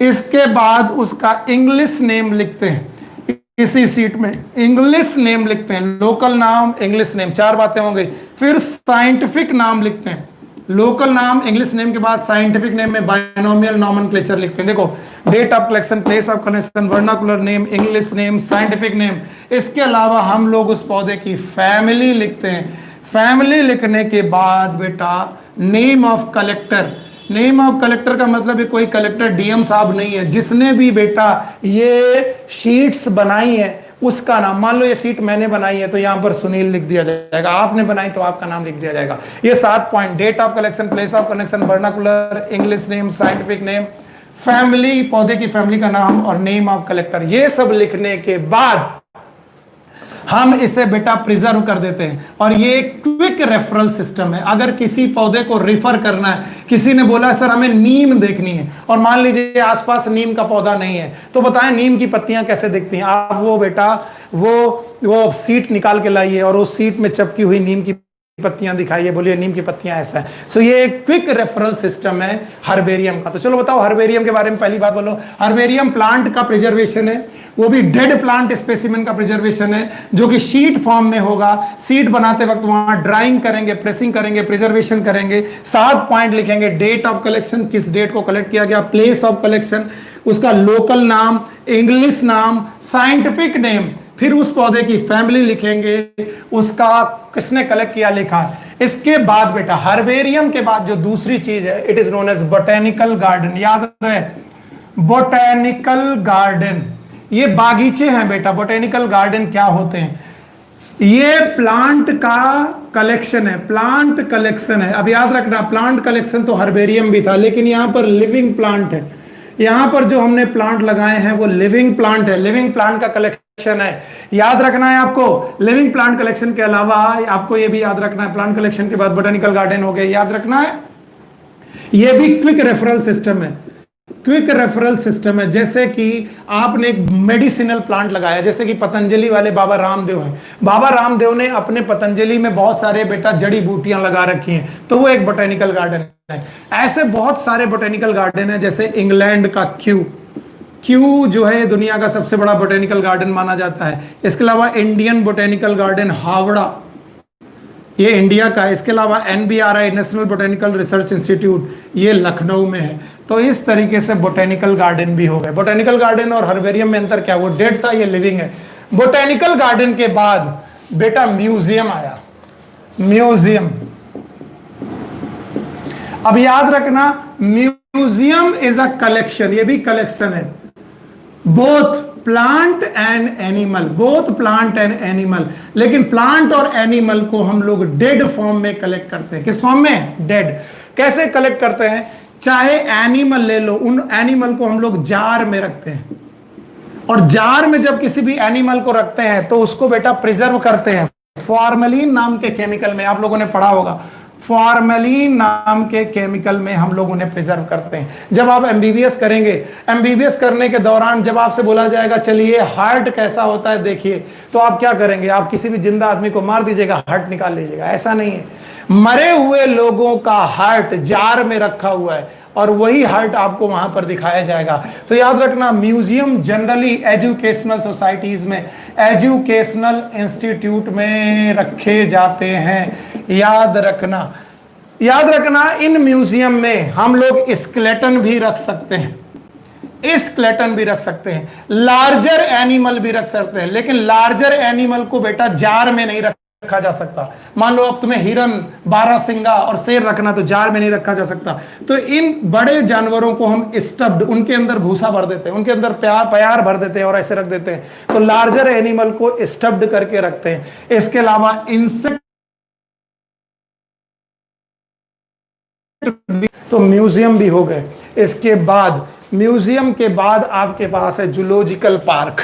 इसके बाद उसका इंग्लिश नेम लिखते हैं, इसी सीट में इंग्लिश नेम लिखते हैं, लोकल नाम, इंग्लिश नेम, 4 बातें हो गई। फिर साइंटिफिक नाम लिखते हैं, लोकल नाम, इंग्लिश नेम के बाद साइंटिफिक नेम में बाइनोमियल नॉमेनक्लेचर लिखते हैं। देखो, date of collection, place of collection, vernacular name, English name, scientific name. इसके अलावा हम लोग उस पौधे की फैमिली लिखते हैं। फैमिली लिखने के बाद बेटा name of collector, name of collector का मतलब है कोई कलेक्टर डीएम साहब नहीं है, जिसने भी बेटा ये शीट्स बनाई है उसका नाम। मान लो ये सीट मैंने बनाई है तो यहां पर सुनील लिख दिया जाएगा, आपने बनाई तो आपका नाम लिख दिया जाएगा। ये 7 point, date of collection, place of collection, vernacular, English name, scientific name, family, पौधे की फैमिली का नाम, और नेम ऑफ कलेक्टर। ये सब लिखने के बाद हम इसे बेटा प्रिजर्व कर देते हैं। और ये क्विक रेफरल सिस्टम है। अगर किसी पौधे को रिफर करना है, किसी ने बोला सर हमें नीम देखनी है, और मान लीजिए आसपास नीम का पौधा नहीं है, तो बताएं नीम की पत्तियां कैसे दिखती हैं। आप वो बेटा वो सीट निकाल के लाइए और उस सीट में चपकी हुई नीम की पत्तियां दिखाइए, बोलिए नीम की पत्तियां ऐसा है। सो ये एक क्विक रेफरल सिस्टम है हर्बेरियम का। तो चलो बताओ हर्बेरियम के बारे में पहली बात बोलो। हर्बेरियम प्लांट का प्रिजर्वेशन है, वो भी डेड प्लांट स्पेसिमेन का प्रिजर्वेशन है, जो कि शीट फॉर्म में होगा। शीट बनाते वक्त वहां ड्राइंग करेंगे, प्रेसिंग करेंगे, प्रिजर्वेशन करेंगे, 7 पॉइंट लिखेंगे। डेट ऑफ कलेक्शन, किस डेट को कलेक्ट किया गया, प्लेस ऑफ कलेक्शन, उसका लोकल नाम, इंग्लिश नाम, साइंटिफिक नेम, फिर उस पौधे की फैमिली लिखेंगे, उसका किसने कलेक्ट किया लिखा। इसके बाद बेटा हर्बेरियम के बाद जो दूसरी चीज है, it is known as botanical garden. याद रहे, बोटेनिकल गार्डन, ये बागीचे हैं बेटा। बोटेनिकल गार्डन क्या होते हैं, ये प्लांट का कलेक्शन है, प्लांट कलेक्शन है। अब याद रखना, प्लांट कलेक्शन तो हर्बेरियम भी था, लेकिन यहां पर लिविंग प्लांट है। यहां पर जो हमने प्लांट लगाए हैं वो लिविंग प्लांट है, लिविंग प्लांट का कलेक्शन है। याद रखना है आपको, लिविंग प्लांट कलेक्शन के अलावा आपको ये भी याद रखना है, प्लांट कलेक्शन के बाद बोटेनिकल गार्डन हो गए, याद रखना है। ये भी क्विक रेफरल सिस्टम है, क्विक रेफरल सिस्टम है। जैसे कि आपने एक मेडिसिनल प्लांट लगाया, जैसे कि पतंजलि वाले बाबा रामदेव हैं, बाबा रामदेव ने अपने पतंजलि में बहुत सारे बेटा जड़ी बूटियां लगा रखी हैं, तो वो एक बोटेनिकल गार्डन है। ऐसे बहुत सारे बोटेनिकल गार्डन है, जैसे इंग्लैंड का क्यू जो है दुनिया का सबसे बड़ा बोटेनिकल गार्डन माना जाता है। इसके अलावा इंडियन बोटेनिकल गार्डन हावड़ा, ये इंडिया का है। इसके अलावा NBRI national botanical research institute, ये लखनऊ में है। तो इस तरीके से बोटेनिकल गार्डन भी हो गए। बोटेनिकल गार्डन और हर्बेरियम में अंतर क्या, वो डेड था, ये लिविंग है। बोटेनिकल गार्डन के बाद बेटा म्यूजियम आया, म्यूजियम। अब याद रखना, म्यूजियम इज अ कलेक्शन, ये भी कलेक्शन है, both plant and animal, both plant and animal. लेकिन प्लांट और एनिमल को हम लोग डेड फॉर्म में कलेक्ट करते हैं। किस फॉर्म में, डेड। कैसे कलेक्ट करते हैं, चाहे एनिमल ले लो, उन एनिमल को हम लोग जार में रखते हैं, और जार में जब किसी भी एनिमल को रखते हैं तो उसको बेटा प्रिजर्व करते हैं फॉर्मेलिन नाम के केमिकल में। आप लोगों ने पढ़ा होगा, फॉर्मेलिन नाम के केमिकल में हम लोग उन्हें प्रिजर्व करते हैं। जब आप एमबीबीएस करेंगे, एमबीबीएस करने के दौरान जब आपसे बोला जाएगा चलिए हार्ट कैसा होता है देखिए, तो आप क्या करेंगे, आप किसी भी जिंदा आदमी को मार दीजिएगा, हार्ट निकाल लीजिएगा। ऐसा नहीं है, मरे हुए लोगों का हार्ट जार में रखा हुआ है और वही हार्ट आपको वहां पर दिखाया जाएगा। तो याद रखना, म्यूजियम जनरली एजुकेशनल सोसाइटीज में, एजुकेशनल इंस्टीट्यूट में रखे जाते हैं। याद रखना, याद रखना, इन म्यूजियम में हम लोग स्केलेटन भी रख सकते हैं, स्केलेटन भी रख सकते हैं, लार्जर एनिमल भी रख सकते हैं। लेकिन लार्जर एनिमल को बेटा जार में नहीं रखा जा सकता। मान लो अब तुम्हें हिरन, बारहसिंगा और शेर रखना, तो जार में नहीं रखा जा सकता। तो इन बड़े जानवरों को हम स्टफ्ड, उनके अंदर भूसा भर देते हैं, उनके अंदर प्यार भर देते हैं और ऐसे रख देते हैं। तो लार्जर एनिमल को स्टफ्ड करके रखते हैं। इसके अलावा इंसेक्ट, तो म्यूजियम भी हो गए। इसके बाद, म्यूजियम के बाद आपके पास है जूलॉजिकल पार्क।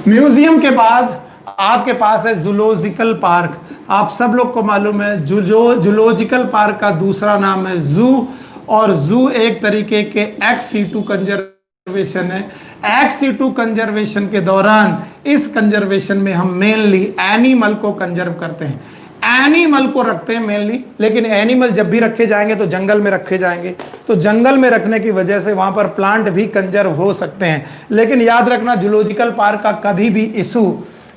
म्यूजियम के बाद आपके पास है जूलॉजिकल पार्क। आप सब लोग को मालूम है जूलॉजिकल पार्क का दूसरा नाम है जू, और जू एक तरीके के ex-situ कंजर्वेशन है। ex-situ कंजर्वेशन के दौरान इस कंजर्वेशन में हम मेनली एनिमल को कंजर्व करते हैं, एनिमल को रखते हैं मेनली। लेकिन एनिमल जब भी रखे जाएंगे तो जंगल में रखे जाएंगे, तो जंगल में रखने की वजह से वहां पर प्लांट भी कंजर्व हो सकते हैं। लेकिन याद रखना, जूलॉजिकल पार्क का कभी भी इशू,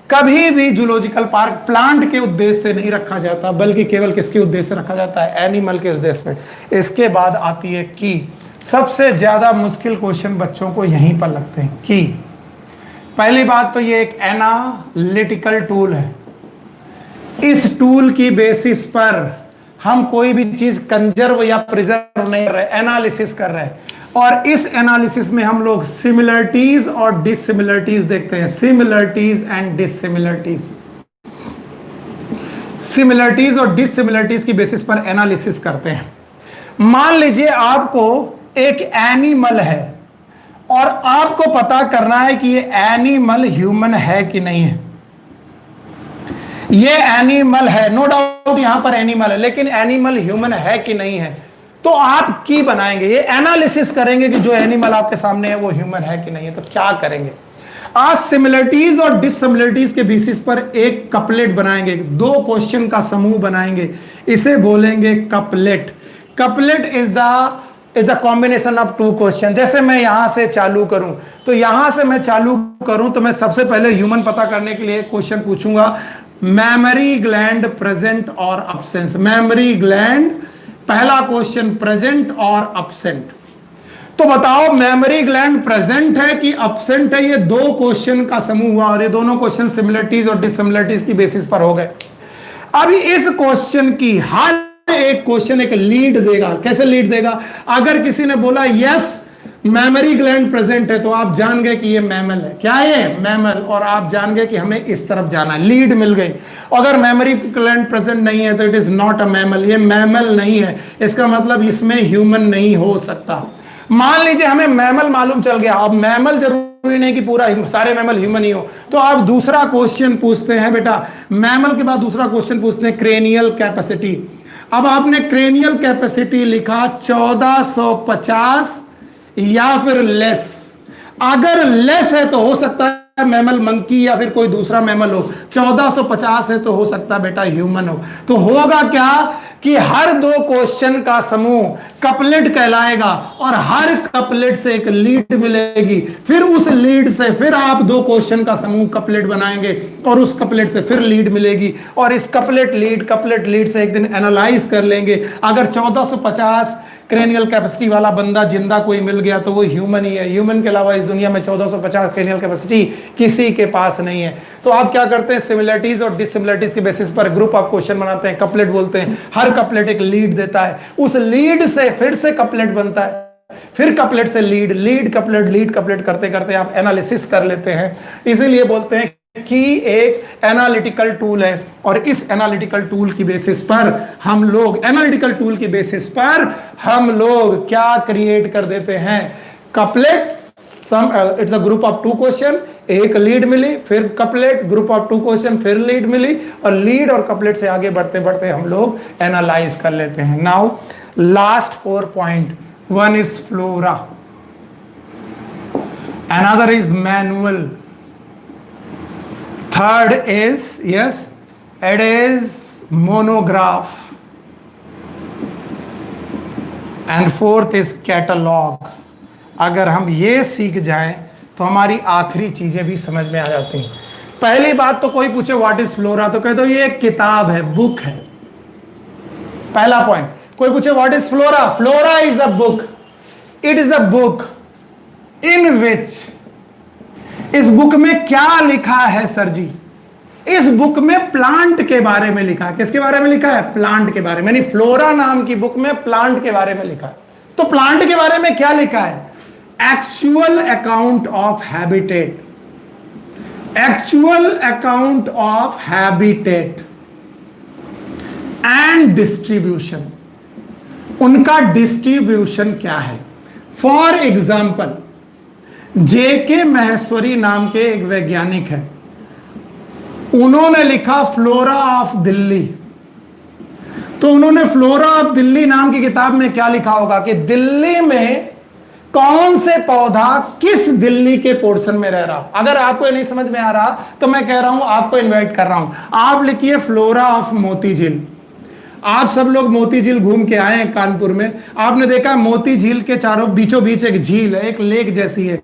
कभी भी जूलॉजिकल पार्क प्लांट के उद्देश्य से नहीं रखा जाता, बल्कि केवल किसके उद्देश्य से रखा जाता है, एनिमल के उद्देश्य में। इसके बाद आती है की। सबसे ज्यादा मुश्किल क्वेश्चन बच्चों को यहीं पर लगते हैं, की। पहली बात तो ये एक एनालिटिकल टूल है। इस टूल की बेसिस पर हम कोई भी चीज कंजर्व या प्रिजर्व नहीं कर रहे, एनालिसिस कर रहे हैं। और इस एनालिसिस में हम लोग सिमिलरिटीज और डिससिमिलरिटीज देखते हैं, सिमिलरिटीज एंड डिससिमिलरिटीज। सिमिलरिटीज और डिससिमिलरिटीज की बेसिस पर एनालिसिस करते हैं। मान लीजिए आपको एक एनिमल है और आपको पता करना है कि ये एनिमल ह्यूमन है कि नहीं है। ये एनिमल है, नो डाउट यहां पर एनिमल है, लेकिन एनिमल ह्यूमन है कि नहीं है। तो आप की बनाएंगे, ये एनालिसिस करेंगे कि जो एनिमल आपके सामने है वो ह्यूमन है कि नहीं है। तो क्या करेंगे, आज सिमिलरिटीज और डिससिमिलरिटीज के बेसिस पर एक कपलेट बनाएंगे, दो क्वेश्चन का समूह बनाएंगे, इसे बोलेंगे couplet. Couplet is the combination of two question. जैसे मैं यहां से चालू करूं, तो यहां से मैं चालू करूं तो मैं सबसे पहले ह्यूमन पता करने के लिए एक क्वेश्चन पूछूंगा, मेमोरी ग्लैंड प्रेजेंट और अब्सेंट। मेमोरी ग्लैंड, पहला क्वेश्चन प्रेजेंट और अब्सेंट। तो बताओ मेमोरी ग्लैंड प्रेजेंट है कि अब्सेंट है। ये दो क्वेश्चन का समूह हुआ और ये दोनों क्वेश्चन सिमिलरिटीज और डिससिमिलरिटीज की बेसिस पर हो गए। अभी इस क्वेश्चन की हर एक क्वेश्चन एक लीड देगा। कैसे लीड देगा, अगर किसी ने बोला यस मेमोरी ग्लैंड प्रेजेंट है तो आप जान गए कि ये मैमल है। क्या है, मैमल, और आप जान गए कि हमें इस तरफ जाना है, लीड मिल गई। अगर मेमोरी ग्लैंड प्रेजेंट नहीं है तो it is not a mammal, ये मैमल नहीं है, इसका मतलब इसमें ह्यूमन नहीं हो सकता। मान लीजिए हमें मैमल मालूम चल गया, अब मैमल जरूरी नहीं कि पूरा सारे मैमल ह्यूमन ही हो, तो आप दूसरा क्वेश्चन पूछते हैं बेटा, मैमल के बाद दूसरा क्वेश्चन पूछते हैं क्रेनियल कैपेसिटी। अब आपने क्रेनियल कैपेसिटी लिखा 1450 या फिर लेस। अगर लेस है तो हो सकता है मैमल मंकी या फिर कोई दूसरा मैमल हो, 1450 है तो हो सकता है बेटा ह्यूमन हो। तो होगा क्या कि हर दो क्वेश्चन का समूह कपलेट कहलाएगा और हर कपलेट से एक लीड मिलेगी, फिर उस लीड से फिर आप दो क्वेश्चन का समूह कपलेट बनाएंगे और उस कपलेट से फिर लीड मिलेगी और इस कपलेट लीड से एक दिन एनालाइज कर लेंगे। अगर 1450 क्रेनियल कैपेसिटी वाला बंदा जिंदा कोई मिल गया तो वो ह्यूमन ही है। ह्यूमन के अलावा इस दुनिया में 1450 क्रेनियल कैपेसिटी किसी के पास नहीं है। तो आप क्या करते हैं, सिमिलरिटीज और डिससिमिलरिटीज के बेसिस पर ग्रुप ऑफ क्वेश्चन बनाते हैं, कपलेट बोलते हैं। हर कपलेट एक लीड देता है, उस लीड से फिर से कपलेट बनता है, फिर कपलेट से लीड कपलेट करते करते आप एनालिसिस कर लेते हैं। इसीलिए बोलते हैं कि एक एनालिटिकल टूल है और इस एनालिटिकल टूल की बेसिस पर हम लोग क्या क्रिएट कर देते हैं, couplet. It's a group of two question, एक लीड मिली, फिर couplet, group of two question, फिर लीड मिली, और लीड और कपलेट से आगे बढ़ते बढ़ते हम लोग एनालाइज कर लेते हैं। Now last 4 point, one is flora, another is manual, third is it is monograph, and fourth is catalog। अगर हम ये सीख जाएं तो हमारी आखिरी चीजें भी समझ में आ जाती हैं। पहली बात तो कोई पूछे व्हाट इज फ्लोरा तो कह दो ये एक किताब है, बुक है। पहला पॉइंट, कोई पूछे what is flora, flora is a book, it is a book in which, इस बुक में क्या लिखा है सर जी, इस बुक में प्लांट के बारे में लिखा है। किसके बारे में लिखा है, प्लांट के बारे में। यानी फ्लोरा नाम की बुक में प्लांट के बारे में लिखा है। तो प्लांट के बारे में क्या लिखा है, actual account of habitat, actual account of habitat and distribution, उनका डिस्ट्रीब्यूशन क्या है। फॉर एग्जाम्पल जेके महेश्वरी नाम के एक वैज्ञानिक है, उन्होंने लिखा फ्लोरा ऑफ दिल्ली। तो उन्होंने फ्लोरा ऑफ दिल्ली नाम की किताब में क्या लिखा होगा कि दिल्ली में कौन से पौधा किस दिल्ली के पोर्शन में रह रहा। अगर आपको ये नहीं समझ में आ रहा तो मैं कह रहा हूं, आपको इनवाइट कर रहा हूं, आप लिखिए फ्लोरा ऑफ मोती झील। आप सब लोग मोती झील घूम के आए हैं कानपुर में, आपने देखा मोती झील के चारों बीचों बीच एक झील है, एक लेक जैसी है,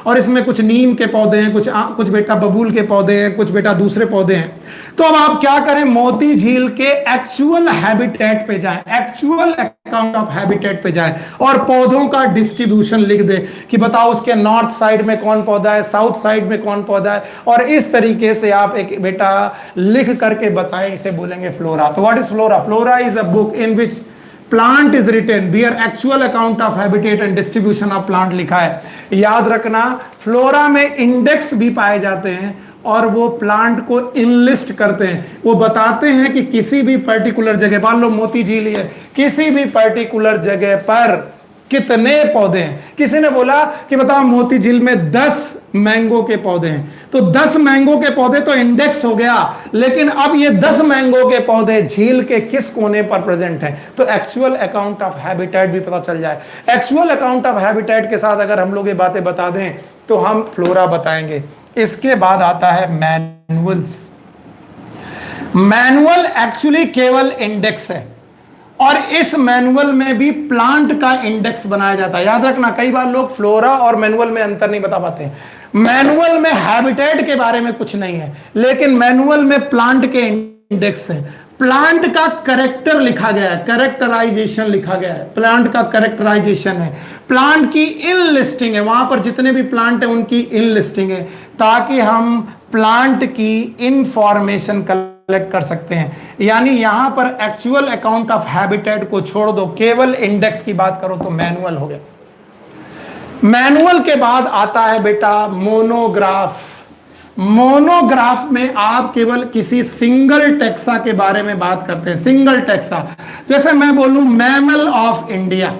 और इसमें कुछ नीम के पौधे हैं, कुछ बेटा बबूल के पौधे हैं, कुछ बेटा दूसरे पौधे हैं। तो अब आप क्या करें, मोती झील के एक्चुअल हैबिटेट पे जाएं, एक्चुअल अकाउंट ऑफ हैबिटेट पे जाएं और पौधों का डिस्ट्रीब्यूशन लिख दे कि बताओ उसके नॉर्थ साइड में कौन पौधा है, साउथ साइड में कौन पौधा है, और इस तरीके से आप एक बेटा लिख करके बताएं, इसे बोलेंगे फ्लोरा। तो what is flora, flora is a book in which plant is written their actual account of habitat and distribution of plant लिखा है। याद रखना फ्लोरा में इंडेक्स भी पाए जाते हैं और वो प्लांट को इनलिस्ट करते हैं, वो बताते हैं कि किसी भी पर्टिकुलर जगह, मान लो मोती झील है, किसी भी पर्टिकुलर जगह पर कितने पौधे हैं। किसी ने बोला कि बताओ मोती झील में 10 मैंगो के पौधे हैं, तो 10 मैंगो के पौधे तो इंडेक्स हो गया, लेकिन अब ये 10 मैंगो के पौधे झील के किस कोने पर प्रेजेंट हैं, तो एक्चुअल अकाउंट ऑफ हैबिटेट भी पता चल जाए। एक्चुअल अकाउंट ऑफ हैबिटेट के साथ अगर हम लोग ये बातें बता दें तो हम फ्लोरा बताएंगे। इसके बाद आता है मैनुअल्स। मैनुअल एक्चुअली केवल इंडेक्स है, और इस मैनुअल में भी प्लांट का इंडेक्स बनाया जाता है। याद रखना, कई बार लोग फ्लोरा और मैनुअल में अंतर नहीं बता पाते। मैनुअल में हैबिटेट के बारे में कुछ नहीं है, लेकिन मैनुअल में प्लांट के इंडेक्स है। प्लांट का कैरेक्टर लिखा गया है, कैरेक्टराइजेशन लिखा गया है, प्लांट का कैरेक्टराइजेशन है, प्लांट की इन लिस्टिंग है, वहां पर जितने भी प्लांट है उनकी इन लिस्टिंग है, ताकि हम प्लांट की इंफॉर्मेशन कलेक्ट कर सकते हैं। यानी यहां पर एक्चुअल अकाउंट ऑफ हैबिटेट को छोड़ दो, केवल इंडेक्स की बात करो तो मैनुअल हो गया। मैनुअल के बाद आता है बेटा मोनोग्राफ। मोनोग्राफ में आप केवल किसी सिंगल टेक्सा के बारे में बात करते हैं, सिंगल टेक्सा। जैसे मैं बोलूं mammal of India,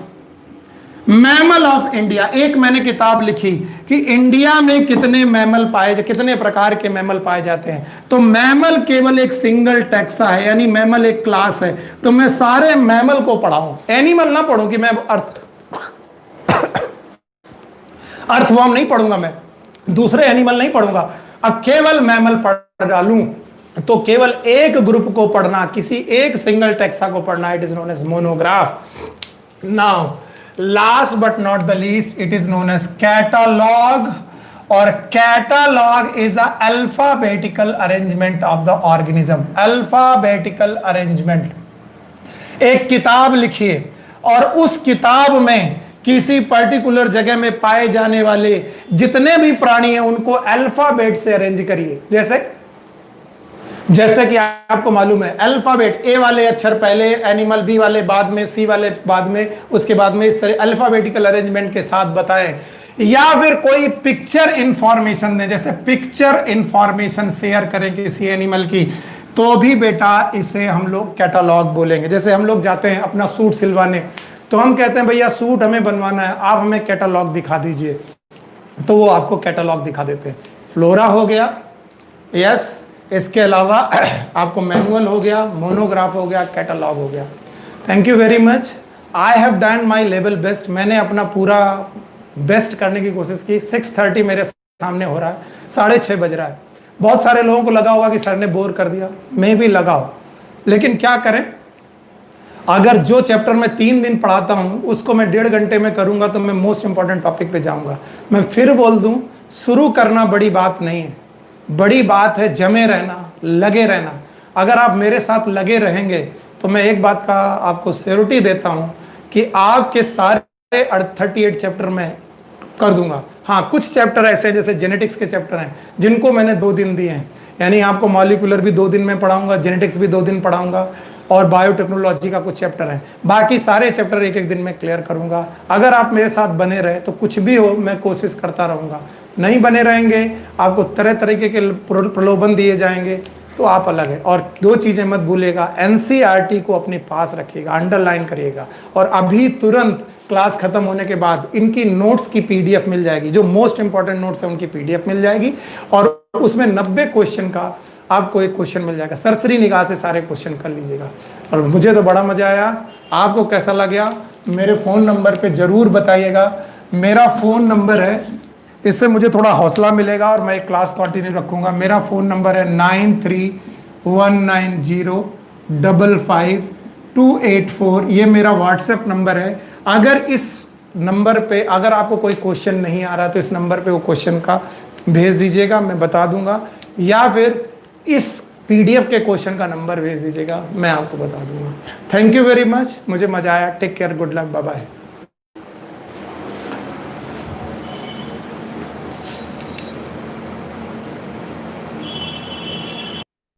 mammal of India, एक मैंने किताब लिखी कि इंडिया में कितने मैमल पाए, कितने प्रकार के मैमल पाए जाते हैं, तो मैमल केवल एक सिंगल टेक्सा है, यानी मैमल एक क्लास है। तो मैं सारे मैमल को पढ़ाऊं, एनिमल ना पढ़ूं कि मैं अर्थवर्म नहीं पढ़ूंगा, मैं दूसरे एनिमल नहीं पढ़ूंगा, अब केवल मैमल पढ़ डालूं तो केवल एक ग्रुप को पढ़ना, किसी एक सिंगल टेक्सा को पढ़ना, it is known as monograph. Now last but not the least, it is known as catalogue, और catalogue is a alphabetical arrangement of the organism. Alphabetical arrangement, एक किताब लिखिए और उस किताब में किसी पर्टिकुलर जगह में पाए जाने वाले जितने भी प्राणी हैं उनको अल्फाबेट से अरेंज करिए। जैसे कि आपको मालूम है अल्फाबेट, ए वाले अक्षर पहले एनिमल, बी वाले बाद में, सी वाले बाद में, उसके बाद में, इस तरह अल्फाबेटिकल अरेंजमेंट के साथ बताएं। या फिर कोई पिक्चर इंफॉर्मेशन दें, जैसे पिक्चर इंफॉर्मेशन शेयर करें किसी एनिमल की, तो भी बेटा इसे हम लोग कैटालॉग बोलेंगे। जैसे हम लोग जाते हैं अपना सूट सिलवाने, तो हम कहते हैं भैया सूट हमें बनवाना है, आप हमें कैटालॉग दिखा दीजिए, तो वो आपको कैटालॉग दिखा देते हैं। फ्लोरा हो गया, यस, इसके अलावा आपको मैनुअल हो गया, मोनोग्राफ हो गया, कैटालॉग हो गया। Thank you very much, I have done my level best. मैंने अपना पूरा बेस्ट करने की कोशिश की। 6:30 मेरे सामने हो रहा है, 6:30 बज रहा है। बहुत सारे लोगों को लगा होगा कि सर ने बोर कर दिया, मैं भी लगाओ, लेकिन क्या करें, अगर जो चैप्टर मैं 3 दिन पढ़ाता हूं उसको मैं 1.5 घंटे में करूंगा तो मैं मोस्ट इंपॉर्टेंट टॉपिक पे जाऊंगा। मैं फिर बोल दूं, शुरू करना बड़ी बात नहीं है, बड़ी बात है जमे रहना, लगे रहना। अगर आप मेरे साथ लगे रहेंगे तो मैं एक बात का आपको श्योरिटी देता हूं कि आपके सारे 38 चैप्टर में कर दूंगा। हाँ, कुछ चैप्टर ऐसे हैं जैसे जेनेटिक्स के चैप्टर हैं जिनको मैंने 2 दिन दिए हैं, यानी आपको मॉलिक्यूलर भी 2 दिन में पढ़ाऊंगा, जेनेटिक्स भी 2 दिन पढ़ाऊंगा, और बायोटेक्नोलॉजी का कुछ चैप्टर है। बाकी सारे चैप्टर 1-1 दिन में क्लियर करूंगा। अगर आप मेरे साथ बने रहे तो कुछ भी हो मैं कोशिश करता रहूंगा। नहीं बने रहेंगे, आपको तरह तरीके के प्रलोभन दिए जाएंगे, तो आप अलग है। और 2 चीजें मत भूलिएगा, एनसीईआरटी को अपने पास रखिएगा, अंडरलाइन करिएगा, और अभी तुरंत क्लास खत्म होने के बाद इनकी नोट्स की पीडीएफ मिल जाएगी, जो मोस्ट इंपॉर्टेंट नोट्स है उनकी पीडीएफ मिल जाएगी, और उसमें 90 क्वेश्चन का आपको एक क्वेश्चन मिल जाएगा। सरसरी निगाह से सारे क्वेश्चन कर लीजिएगा। और मुझे तो बड़ा मजा आया, आपको कैसा लगा मेरे फ़ोन नंबर पे ज़रूर बताइएगा। मेरा फ़ोन नंबर है, इससे मुझे थोड़ा हौसला मिलेगा और मैं क्लास कंटिन्यू रखूँगा। मेरा फ़ोन नंबर है 9319055284, ये मेरा व्हाट्सएप नंबर है। अगर इस नंबर पे अगर आपको कोई क्वेश्चन नहीं आ रहा तो इस नंबर पे वो क्वेश्चन का भेज दीजिएगा, मैं बता दूंगा, या फिर इस पीडीएफ के क्वेश्चन का नंबर भेज दीजिएगा, मैं आपको बता दूंगा। थैंक यू वेरी मच, मुझे मजा आया। Take care, good luck, bye bye.